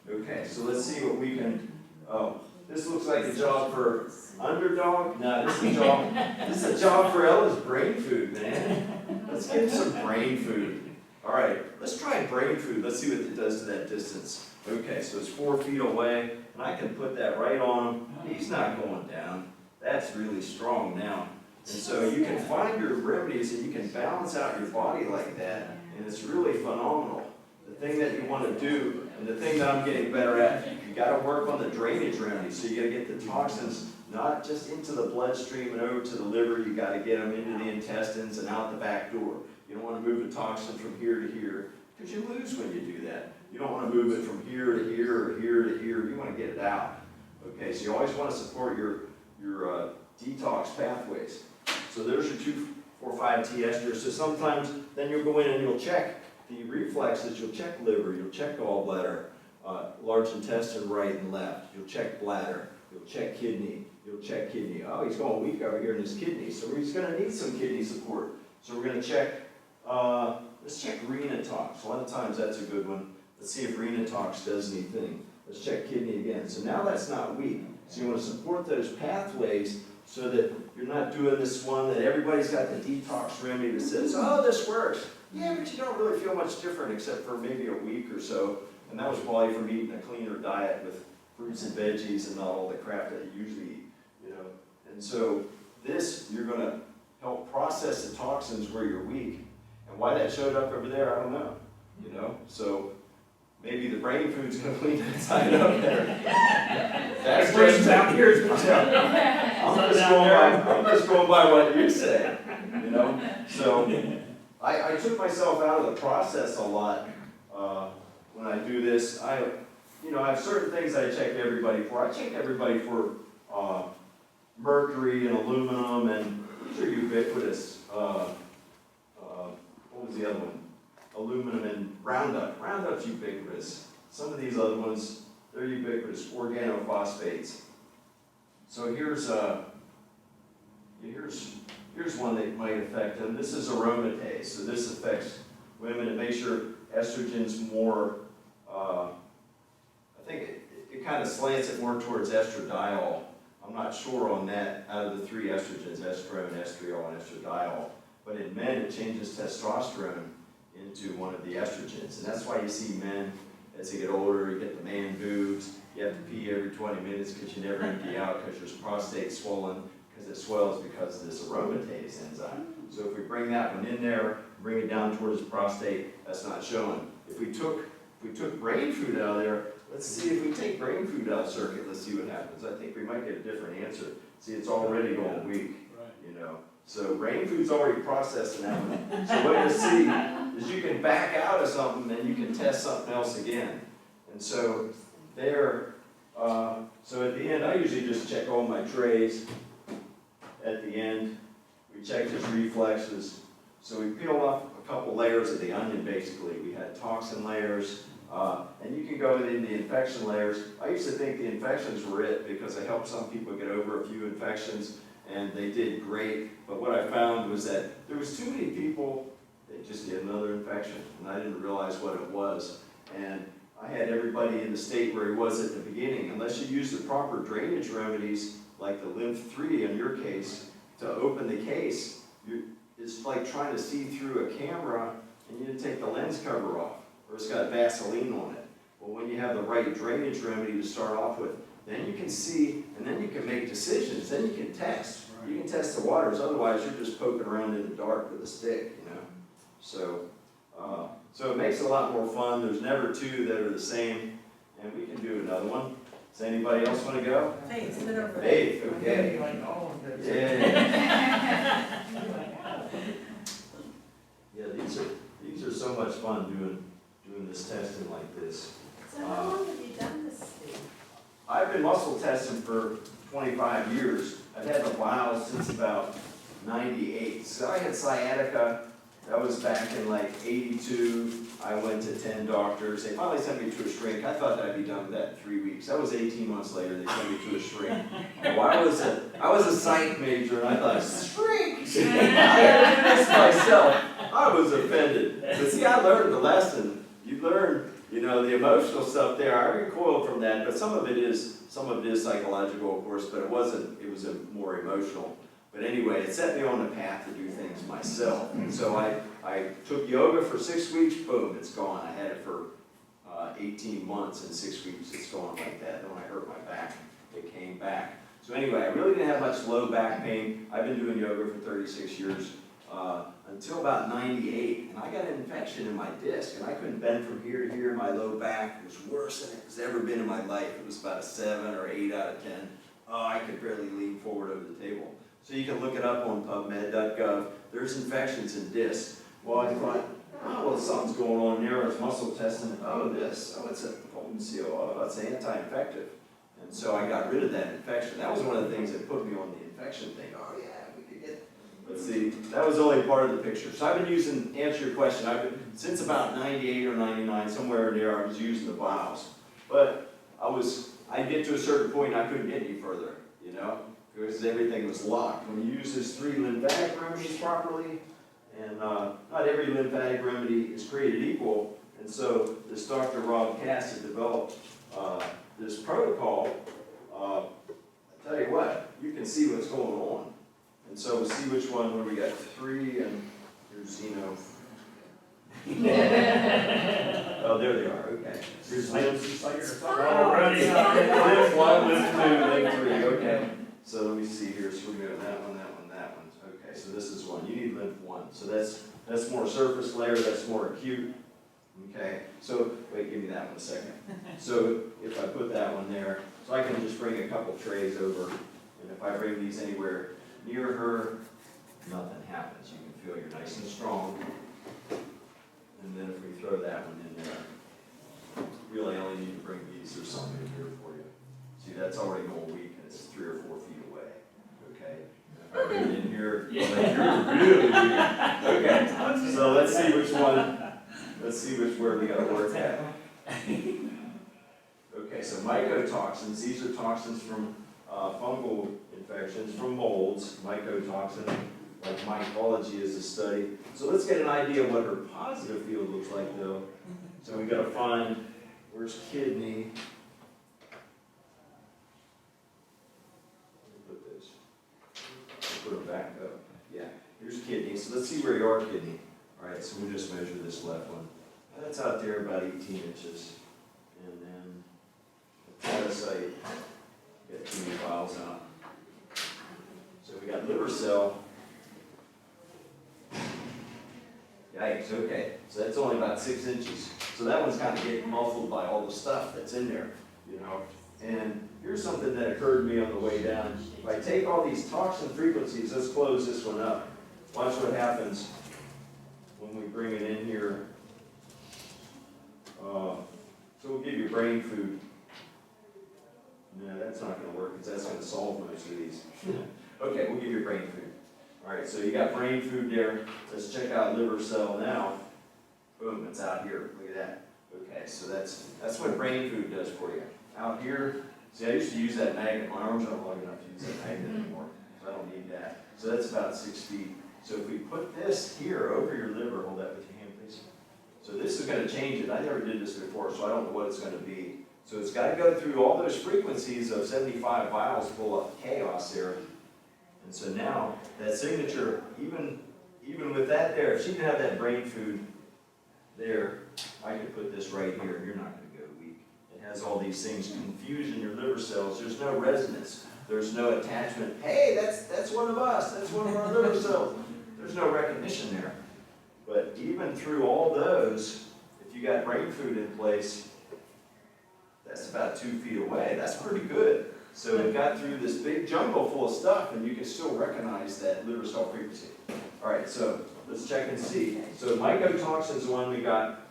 Speaker 2: Okay, so let's see what we can, oh, this looks like a job for underdog. No, this is a job for Ella's brain food, man. Let's give him some brain food. All right, let's try brain food. Let's see what it does to that distance. Okay, so it's 4 feet away, and I can put that right on him. He's not going down. That's really strong now. And so you can find your remedies and you can balance out your body like that, and it's really phenomenal. The thing that you want to do, and the thing that I'm getting better at, you got to work on the drainage remedies. So you got to get the toxins not just into the bloodstream and over to the liver, you got to get them into the intestines and out the back door. You don't want to move the toxin from here to here, because you lose when you do that. You don't want to move it from here to here or here to here. You want to get it out. Okay, so you always want to support your detox pathways. So there's your 2,4,5-T ester. So sometimes then you'll go in and you'll check the reflexes. You'll check liver. You'll check gallbladder, large intestine right and left. You'll check bladder. You'll check kidney. You'll check kidney. Oh, he's going weak over here in his kidney. So he's going to need some kidney support. So we're going to check, let's check Renatox. A lot of times that's a good one. Let's see if Renatox does anything. Let's check kidney again. So now that's not weak. So you want to support those pathways so that you're not doing this one that everybody's got the detox remedy that says, oh, this works. Yeah, but you don't really feel much different except for maybe a week or so. And that was probably from eating a cleaner diet with fruits and veggies and not all the crap that you usually eat, you know. And so this, you're going to help process the toxins where you're weak. And why that showed up over there, I don't know, you know. So maybe the brain food's going to clean that side up there. That's just out here. I'm just going by what you say, you know. So I took myself out of the process a lot when I do this. I have certain things I check everybody for. I check everybody for mercury and aluminum, and these are ubiquitous. What was the other one? Aluminum and Roundup. Roundup's ubiquitous. Some of these other ones, they're ubiquitous. Organophosphates. So here's one that might affect them. This is aromatase. So this affects women. It makes your estrogens more, I think it kind of slants it more towards estradiol. I'm not sure on that out of the 3 estrogens, estrone, estriol, and estradiol. But in men, it changes testosterone into one of the estrogens. And that's why you see men, as they get older, you get the man boobs. You have to pee every 20 minutes because you never empty out because your prostate's swollen, because it swells because of this aromatase enzyme. So if we bring that one in there, bring it down towards the prostate, that's not showing. If we took brain food out of there, let's see if we take brain food out of circuit, let's see what happens. I think we might get a different answer. See, it's already going weak, you know. So brain food's already processed now. So what you'll see is you can back out of something and you can test something else again. And so there, so at the end, I usually just check all my trays. At the end, we checked his reflexes. So we peeled off a couple layers of the onion, basically. We had toxin layers, and you can go in the infection layers. I used to think the infections were it because I helped some people get over a few infections, and they did great. But what I found was that there was too many people that just get another infection, and I didn't realize what it was. And I had everybody in the state where he was at the beginning. Unless you use the proper drainage remedies, like the Lymph-3 in your case, to open the case, it's like trying to see through a camera and you didn't take the lens cover off, or it's got Vaseline on it. Well, when you have the right drainage remedy to start off with, then you can see, and then you can make decisions, then you can test. You can test the waters, otherwise you're just poking around in the dark with a stick, you know. So it makes it a lot more fun. There's never 2 that are the same, and we can do another one. Does anybody else want to go?
Speaker 1: Faith, sit over there.
Speaker 2: Faith, okay. Yeah. Yeah, these are so much fun doing this testing like this.
Speaker 3: So how long have you done this, Steve?
Speaker 2: I've been muscle testing for 25 years. I've had the vials since about 98. So I had sciatica. That was back in like 82. I went to 10 doctors. They finally sent me to a shrink. I thought that I'd be done with that in 3 weeks. That was 18 months later. They sent me to a shrink. Well, I was a psych major, and I thought, shrink? I had to do this myself. I was offended. But see, I learned the lesson. You learn, the emotional stuff there. I recoiled from that, but some of it is psychological, of course, but it wasn't. It was more emotional. But anyway, it set me on a path to do things myself. And so I took yoga for 6 weeks, boom, it's gone. I had it for 18 months, and 6 weeks it's gone like that. Then when I hurt my back, it came back. So anyway, I really didn't have much low back pain. I've been doing yoga for 36 years, until about 98. And I got an infection in my disc, and I couldn't bend from here to here. My low back was worse than it's ever been in my life. It was about a 7 or 8 out of 10. Oh, I could barely lean forward over the table. So you can look it up on PubMed.gov. There's infections in discs. Well, I thought, something's going on there. It's muscle testing. Oh, it's a potency. Oh, it's anti-infective. And so I got rid of that infection. That was one of the things that put me on the infection thing. Oh, yeah, we could get. But see, that was only part of the picture. So I've been using, answer your question, since about 98 or 99, somewhere in there, I was using the vials. But I'd get to a certain point, I couldn't get any further, because everything was locked. When you use these 3 lymphatic remedies properly, and not every lymphatic remedy is created equal, and so this Dr. Rob Cass had developed this protocol. I tell you what, you can see what's going on. And so we'll see which one, where we got 3, and here's Zeno. Oh, there they are, okay. Here's lymph. Lymph 1, lymph 2, lymph 3, okay. So let me see here, so we're doing that one. Okay, so this is one. You need lymph 1. So that's more surface layer, that's more acute. Okay, so wait, give me that one a second. So if I put that one there, so I can just bring a couple trays over, and if I bring these anywhere near her, nothing happens. You can feel you're nice and strong. And then if we throw that one in there, really I only need to bring these or something in here for you. See, that's already going weak, and it's 3 or 4 feet away. Okay, if I bring it in here, well, you're really weak. Okay, so let's see which one. Let's see where we got to work at. Okay, so mycotoxins, these are toxins from fungal infections, from molds. Mycotoxin, like mycology is a study. So let's get an idea of what her positive field looks like though. So we got to find, where's kidney? Let me put this. Put them back up. Yeah, here's kidney. So let's see where you are, kidney. All right, so we'll just measure this left one. That's out there about 18 inches. And then the hepatocyte, get 2 vials out. So we got liver cell. Yikes, okay. So that's only about 6 inches. So that one's kind of getting muffled by all the stuff that's in there, And here's something that occurred to me on the way down. If I take all these toxin frequencies, let's close this one up. Watch what happens when we bring it in here. So we'll give you brain food. No, that's not going to work because that's going to solve most of these. Okay, we'll give you brain food. All right, so you got brain food there. Let's check out liver cell now. Boom, it's out here. Look at that. Okay, so that's what brain food does for you. Out here, see, I used to use that magnet. My arms aren't long enough to use that magnet anymore, so I don't need that. So that's about 6 feet. So if we put this here over your liver, hold that with your hand, please. So this is going to change it. I never did this before, so I don't know what it's going to be. So it's got to go through all those frequencies of 75 vials full of chaos there. And so now, that signature, even with that there, if she can have that brain food there, I could put this right here. You're not going to go weak. It has all these things confused in your liver cells. There's no resonance. There's no attachment. Hey, that's one of us. That's one of our liver cells. There's no recognition there. But even through all those, if you got brain food in place, That's about 2 feet away. That's pretty good. So it got through this big jungle full of stuff, and you can still recognize that liver cell frequency. All right, so let's check and see. So mycotoxin is the one we got.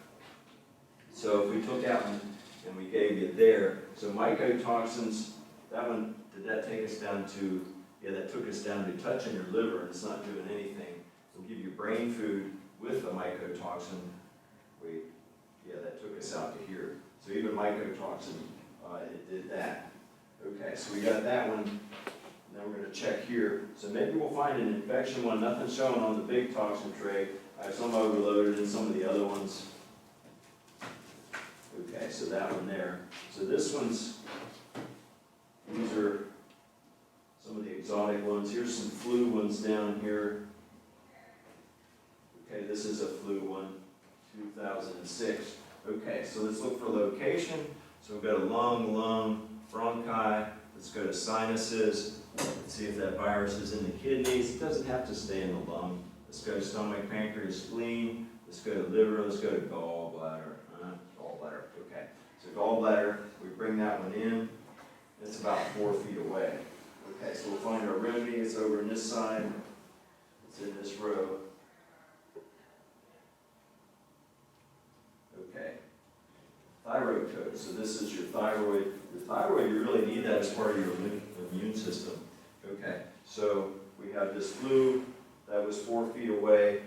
Speaker 2: So if we took out one and we gave you there, so mycotoxins, that one, did that take us down to, yeah, that took us down to touching your liver, and it's not doing anything. We'll give you brain food with a mycotoxin. Yeah, that took us out to here. So even mycotoxin, it did that. Okay, so we got that one. Now we're going to check here. So maybe we'll find an infection one. Nothing's showing on the big toxin tray. I have some overloaded and some of the other ones. Okay, so that one there. So this one's, these are some of the exotic ones. Here's some flu ones down here. Okay, this is a flu one, 2006. Okay, so let's look for location. So we've got a lung, bronchi. Let's go to sinuses. Let's see if that virus is in the kidneys. It doesn't have to stay in the lung. Let's go to stomach, pancreas, spleen. Let's go to liver. Let's go to gallbladder. Gallbladder. Okay. So gallbladder, we bring that one in. It's about 4 feet away. Okay, so we'll find our remedy. It's over on this side. It's in this row. Okay. Thyroid code. So this is your thyroid. Your thyroid, you really need that as part of your immune system. Okay, so we have this flu that was 4 feet away,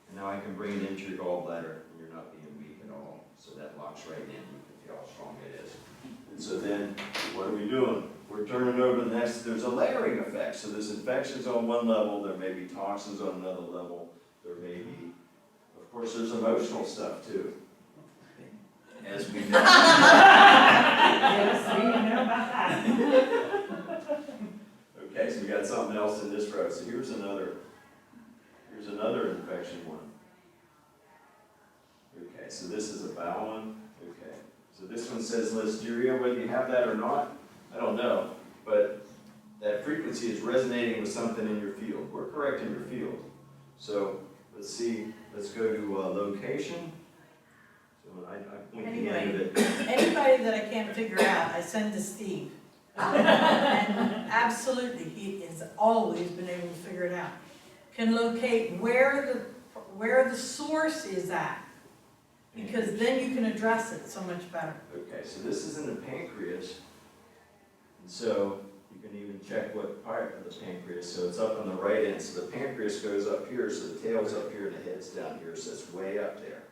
Speaker 2: and now I can bring it into your gallbladder, and you're not being weak at all. So that locks right in. You can feel how strong it is. And so then, what are we doing? We're turning over the next. There's a layering effect. So there's infections on one level. There may be toxins on another level. There may be, of course, there's emotional stuff too. As we know.
Speaker 3: Yes, we know about that.
Speaker 2: Okay, so we got something else in this row. So here's another infection one. Okay, so this is a bowel one. Okay, so this one says listeria. Whether you have that or not, I don't know. But that frequency is resonating with something in your field. We're correct in your field. So let's see. Let's go to location. So I point the end of it.
Speaker 1: Anybody that I can't figure out, I send to Steve. And absolutely, he has always been able to figure it out. Can locate where the source is at, because then you can address it so much better.
Speaker 2: Okay, so this is in the pancreas, and so you can even check what part of the pancreas. So it's up on the right end. So the pancreas goes up here, so the tail's up here and the head's down here, so it's way up there.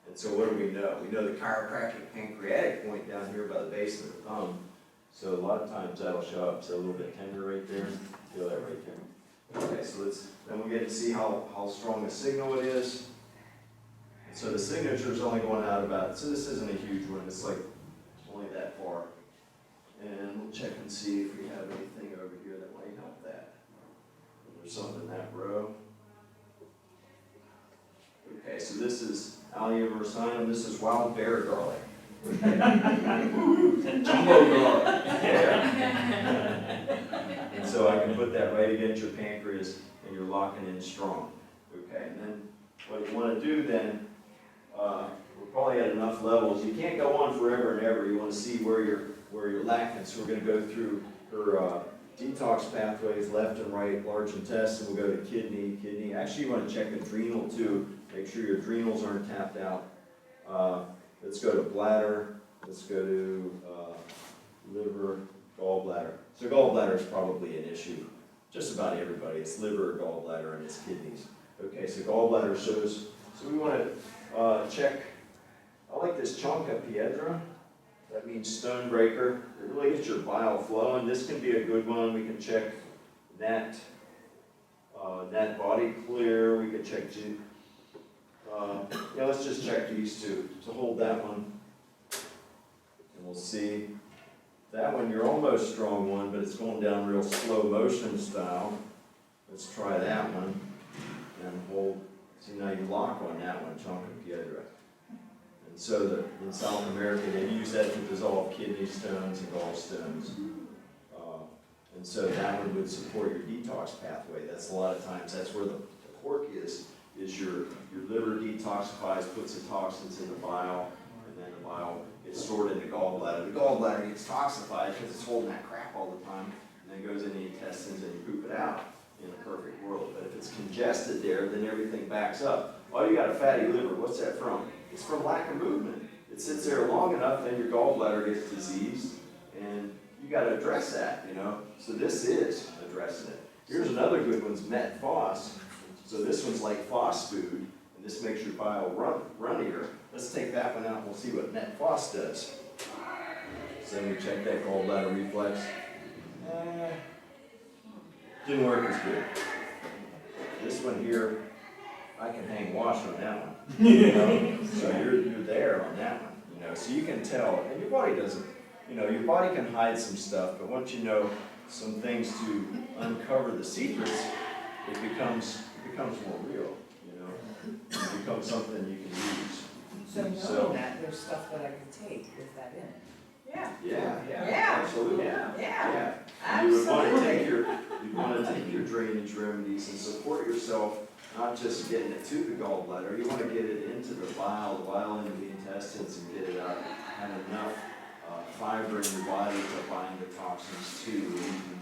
Speaker 2: And so what do we know? We know the chiropractic pancreatic point down here by the base of the thumb. So a lot of times that'll show up. So a little bit tender right there. Feel that right there. Okay, so then we get to see how strong a signal it is. And so the signature is only going out about, so this isn't a huge one. It's like only that far. And we'll check and see if we have anything over here that might help that. There's something in that row. Okay, so this is Allium ursinum. This is wild bear garlic. Jumbo garlic. Yeah. And so I can put that right against your pancreas, and you're locking in strong. Okay, and then what you want to do then, we're probably at enough levels. You can't go on forever and ever. You want to see where you're lacking. So we're going to go through her detox pathways, left and right, large intestine. We'll go to kidney. Actually, you want to check adrenal too. Make sure your adrenals aren't tapped out. Let's go to bladder. Let's go to liver, gallbladder. So gallbladder is probably an issue. Just about everybody. It's liver, gallbladder, and it's kidneys. Okay, so gallbladder shows. So we want to check. I like this chonka piedra. That means stone breaker. It really gets your bile flowing. This can be a good one. We can check that body clear. We can check. Yeah, let's just check these two. So hold that one, and we'll see. That one, you're almost strong one, but it's going down real slow motion style. Let's try that one, and hold. See, now you lock on that one, chonka piedra. And so in South America, they use that to dissolve kidney stones and gallstones. And so that one would support your detox pathway. That's a lot of times, that's where the quirk is your liver detoxifies, puts the toxins in the bile, and then the bile gets stored in the gallbladder. The gallbladder gets toxified because it's holding that crap all the time, and then goes in the intestines and you poop it out in a perfect world. But if it's congested there, then everything backs up. Oh, you got a fatty liver. What's that from? It's from lack of movement. It sits there long enough, then your gallbladder gets diseased, and you got to address that, you know. So this is addressing it. Here's another good one's MetFos. So this one's like FOS food, and this makes your bile runnier. Let's take that one out and we'll see what MetFos does. So then we check that gallbladder reflex. Didn't work as good. This one here, I can hang wash on that one. You know? So you're there on that one. You know, so you can tell, and your body doesn't. You know, your body can hide some stuff, but once you know some things to uncover the secrets, it becomes more real. You know, it becomes something you can use.
Speaker 4: So knowing that, there's stuff that I could take with that in.
Speaker 1: Yeah.
Speaker 2: Yeah, absolutely.
Speaker 1: Yeah.
Speaker 2: You would want to take your drainage remedies and support yourself, not just getting it to the gallbladder. You want to get it into the bile into the intestines, and get it out. Have enough fiber in your body to bind the toxins to, eating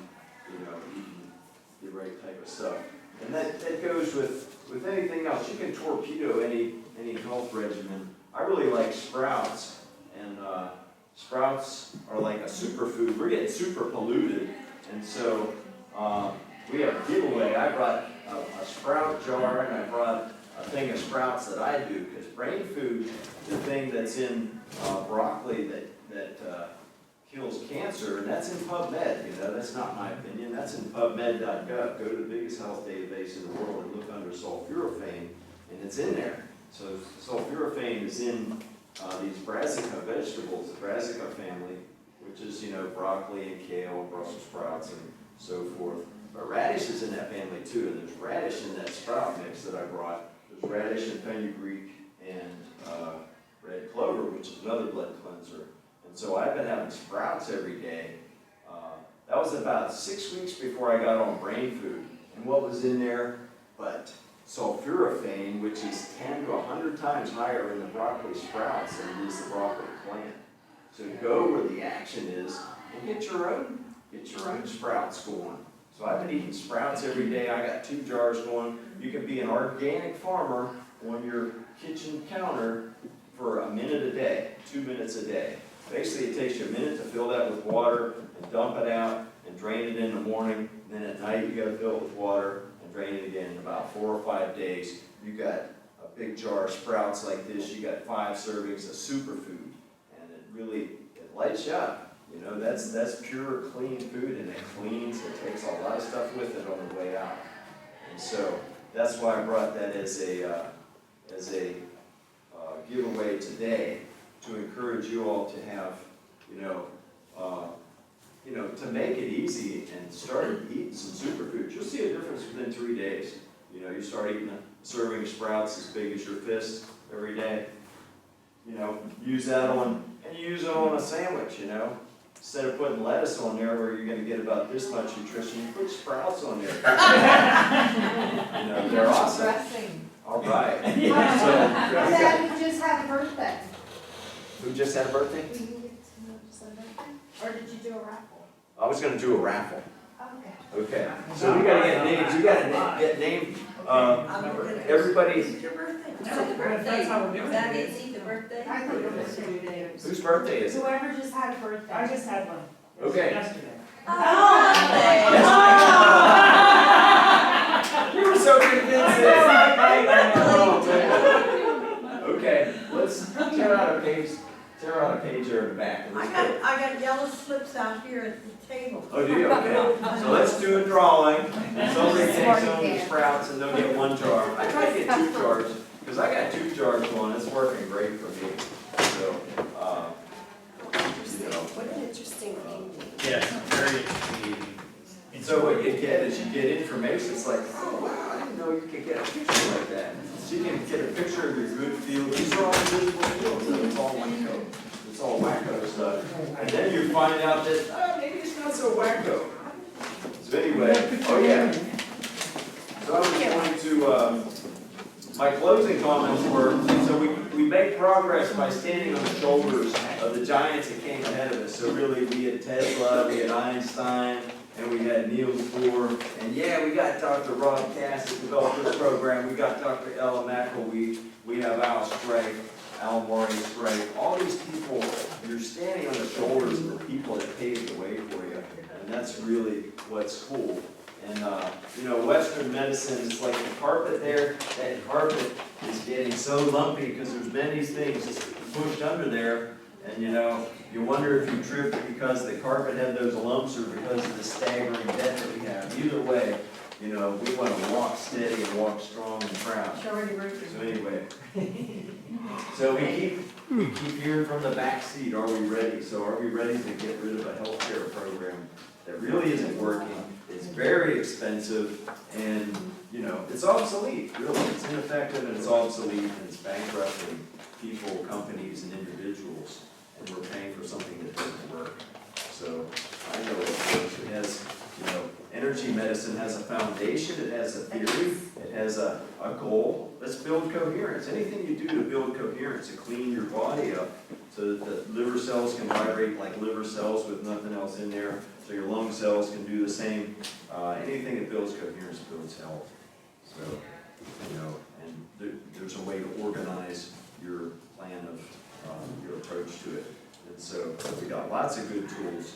Speaker 2: the right type of stuff. And that goes with anything else. You can torpedo any health regimen. I really like sprouts, and sprouts are like a superfood. We're getting super polluted, and so we have a giveaway. I brought a sprout jar, and I brought a thing of sprouts that I do, because brain food, the thing that's in broccoli that kills cancer, and that's in PubMed. You know, that's not my opinion. That's in PubMed.gov. Go to the biggest health database in the world and look under sulforaphane, and it's in there. So sulforaphane is in these brassica vegetables, the brassica family, which is, broccoli and kale and Brussels sprouts and so forth. But radish is in that family too, and there's radish in that sprout mix that I brought. There's radish and fenugreek and red clover, which is another blood cleanser. And so I've been having sprouts every day. That was about 6 weeks before I got on brain food. And what was in there but sulforaphane, which is 10 to 100 times higher in the broccoli sprouts than it is the broccoli plant. So go where the action is and get your own sprouts going. So I've been eating sprouts every day. I got 2 jars going. You can be an organic farmer on your kitchen counter for a minute a day, 2 minutes a day. Basically, it takes you a minute to fill that with water and dump it out and drain it in the morning. And then at night, you got to fill it with water and drain it again. In about 4 or 5 days, you got a big jar of sprouts like this. You got 5 servings of superfood, and it lights you up. You know, that's pure, clean food, and it cleans. It takes a lot of stuff with it on the way out. And so that's why I brought that as a giveaway today, to encourage you all to have, to make it easy and start eating some superfoods. You'll see a difference within 3 days. You start eating a serving of sprouts as big as your fist every day. Use that on a sandwich, Instead of putting lettuce on there where you're going to get about this much nutrition, you put sprouts on there. They're awesome.
Speaker 3: Dressing.
Speaker 2: All right.
Speaker 5: Dad, who just had a birthday?
Speaker 2: Who just had a birthday?
Speaker 5: Or did you do a raffle?
Speaker 2: I was going to do a raffle.
Speaker 5: Okay.
Speaker 2: Okay. So we got to get names. We got to get named. Everybody.
Speaker 1: Is it your birthday?
Speaker 4: That's how we're doing
Speaker 3: That
Speaker 4: it.
Speaker 3: is the birthday?
Speaker 5: I think it was 2 days.
Speaker 2: Whose birthday is it?
Speaker 5: Whoever just had a birthday.
Speaker 4: I just had one.
Speaker 2: Okay.
Speaker 4: Yesterday.
Speaker 2: You were so convincing. Okay, let's tear out a page there in the back.
Speaker 1: I got yellow slips out here at the table.
Speaker 2: Oh, do you? Okay. So let's do a drawing. Somebody takes some of the sprouts and they'll get 1 jar. I tried to get 2 jars because I got 2 jars going. It's working great for me. So,
Speaker 3: What an interesting evening.
Speaker 6: Yes, very interesting.
Speaker 2: And so what you get is you get information. It's like, oh wow, I didn't know you could get a picture like that. So you can get a picture of your good field. These are all invisible fields. So it's all wacko. It's all wacko stuff. And then you find out that maybe it's not so wacko. So anyway, oh yeah. So I was going to, my closing comments were, so we make progress by standing on the shoulders of the giants that came ahead of us. So really, we had Tesla, we had Einstein, and we had Niels Bohr, and yeah, we got Dr. Rob Cass that developed this program. We got Dr. Ella Mackel. We have Al Murray Sprague. All these people, you're standing on the shoulders of the people that paved the way for you, and that's really what's cool. And you know, Western medicine is like the carpet there. That carpet is getting so lumpy because there's many things just pushed under there. And you know, you wonder if you tripped because the carpet had those lumps or because of the staggering debt that we have. Either way, you know, we want to walk steady and walk strong and proud. So anyway, so we keep hearing from the back seat, are we ready? So are we ready to get rid of a healthcare program that really isn't working? It's very expensive and, you know, it's obsolete, really. It's ineffective and it's obsolete and it's bankrupting people, companies, and individuals. And we're paying for something that doesn't work. So I know it works. It has, you know, energy medicine has a foundation, it has a theory, it has a goal. Let's build coherence. Anything you do to build coherence, to clean your body up so that the liver cells can vibrate like liver cells with nothing else in there, so your lung cells can do the same. Anything that builds coherence builds health. So, you know, and there's a way to organize your plan of your approach to it. And so we got lots of good tools.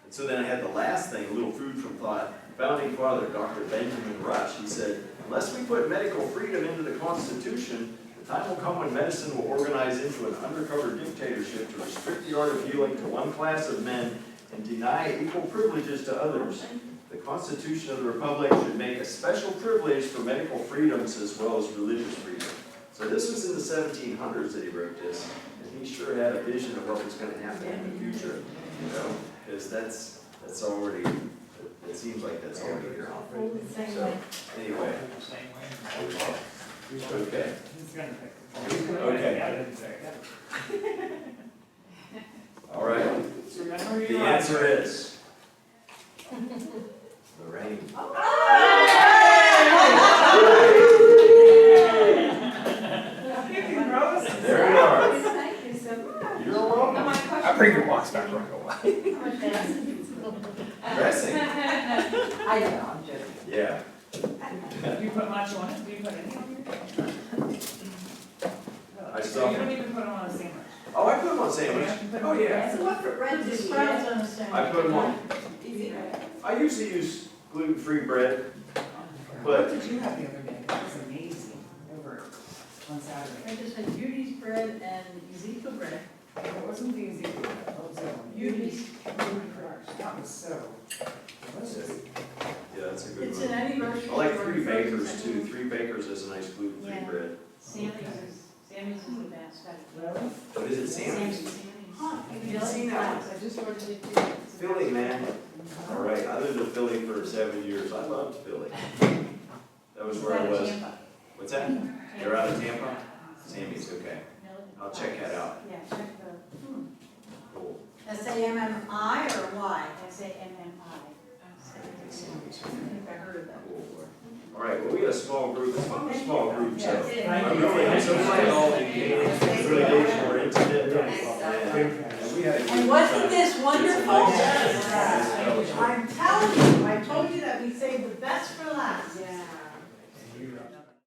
Speaker 2: And so then I had the last thing, a little food for thought. Founding father, Dr. Benjamin Rush, he said, unless we put medical freedom into the Constitution, the time will come when medicine will organize into an undercover dictatorship to restrict the art of healing to one class of men and deny equal privileges to others. The Constitution of the Republic should make a special privilege for medical freedoms as well as religious freedom. So this was in the 1700s that he wrote this, and he sure had a vision of what was going to happen in the future, you know, because that's already, it seems like that's already here. So, anyway. Okay. Okay. All right. The answer is the rain. There you are.
Speaker 3: Thank you so much.
Speaker 2: You're welcome.
Speaker 6: I'll bring your box back right away.
Speaker 2: Dressing.
Speaker 4: I know, I'm joking.
Speaker 2: Yeah.
Speaker 7: Do you put much on it? Do you put any on yours?
Speaker 2: I
Speaker 7: So
Speaker 2: still.
Speaker 7: you don't even put them on a sandwich?
Speaker 2: Oh, I put them on sandwich. Oh, yeah.
Speaker 1: What for bread do you eat?
Speaker 2: I put them on. I usually use gluten-free bread,
Speaker 7: What
Speaker 2: but
Speaker 7: did you have the other day? That was amazing, over on Saturday.
Speaker 1: I just had Judy's bread and Ezekiel bread.
Speaker 7: It wasn't the easy, what was it?
Speaker 1: Judy's.
Speaker 7: That was so delicious.
Speaker 2: yeah, that's a good
Speaker 1: It's an
Speaker 2: one.
Speaker 1: anniversary.
Speaker 2: I like
Speaker 1: for
Speaker 2: Three
Speaker 1: frozen
Speaker 2: Bakers too.
Speaker 1: food.
Speaker 2: Three Bakers is a nice gluten-free
Speaker 5: Yeah.
Speaker 2: bread.
Speaker 5: Sammy's is the best.
Speaker 7: Really?
Speaker 2: Oh, is it Sammy's?
Speaker 1: Huh,
Speaker 5: You
Speaker 1: didn't
Speaker 5: can
Speaker 1: see
Speaker 5: get
Speaker 1: that.
Speaker 5: I just ordered it too.
Speaker 2: Philly, man. All right, I lived in Philly for 7 years. I loved Philly. That was where I was. What's that? You're out of Tampa? Sammy's, okay. I'll check that out.
Speaker 5: Yeah, check the
Speaker 2: Cool.
Speaker 1: SAMMI or Y?
Speaker 5: SAMMI.
Speaker 2: Sammy's.
Speaker 1: I think I heard of that.
Speaker 2: Cool. All right, well, we got a small group. It's fun with small groups, so.
Speaker 7: Thank
Speaker 2: I'm
Speaker 7: you.
Speaker 2: really, I'm so glad all engaged, really engaged, more intimate, and we had a good
Speaker 1: And wasn't
Speaker 2: time.
Speaker 1: this wonderful?
Speaker 2: It's a nice-
Speaker 1: I'm telling you,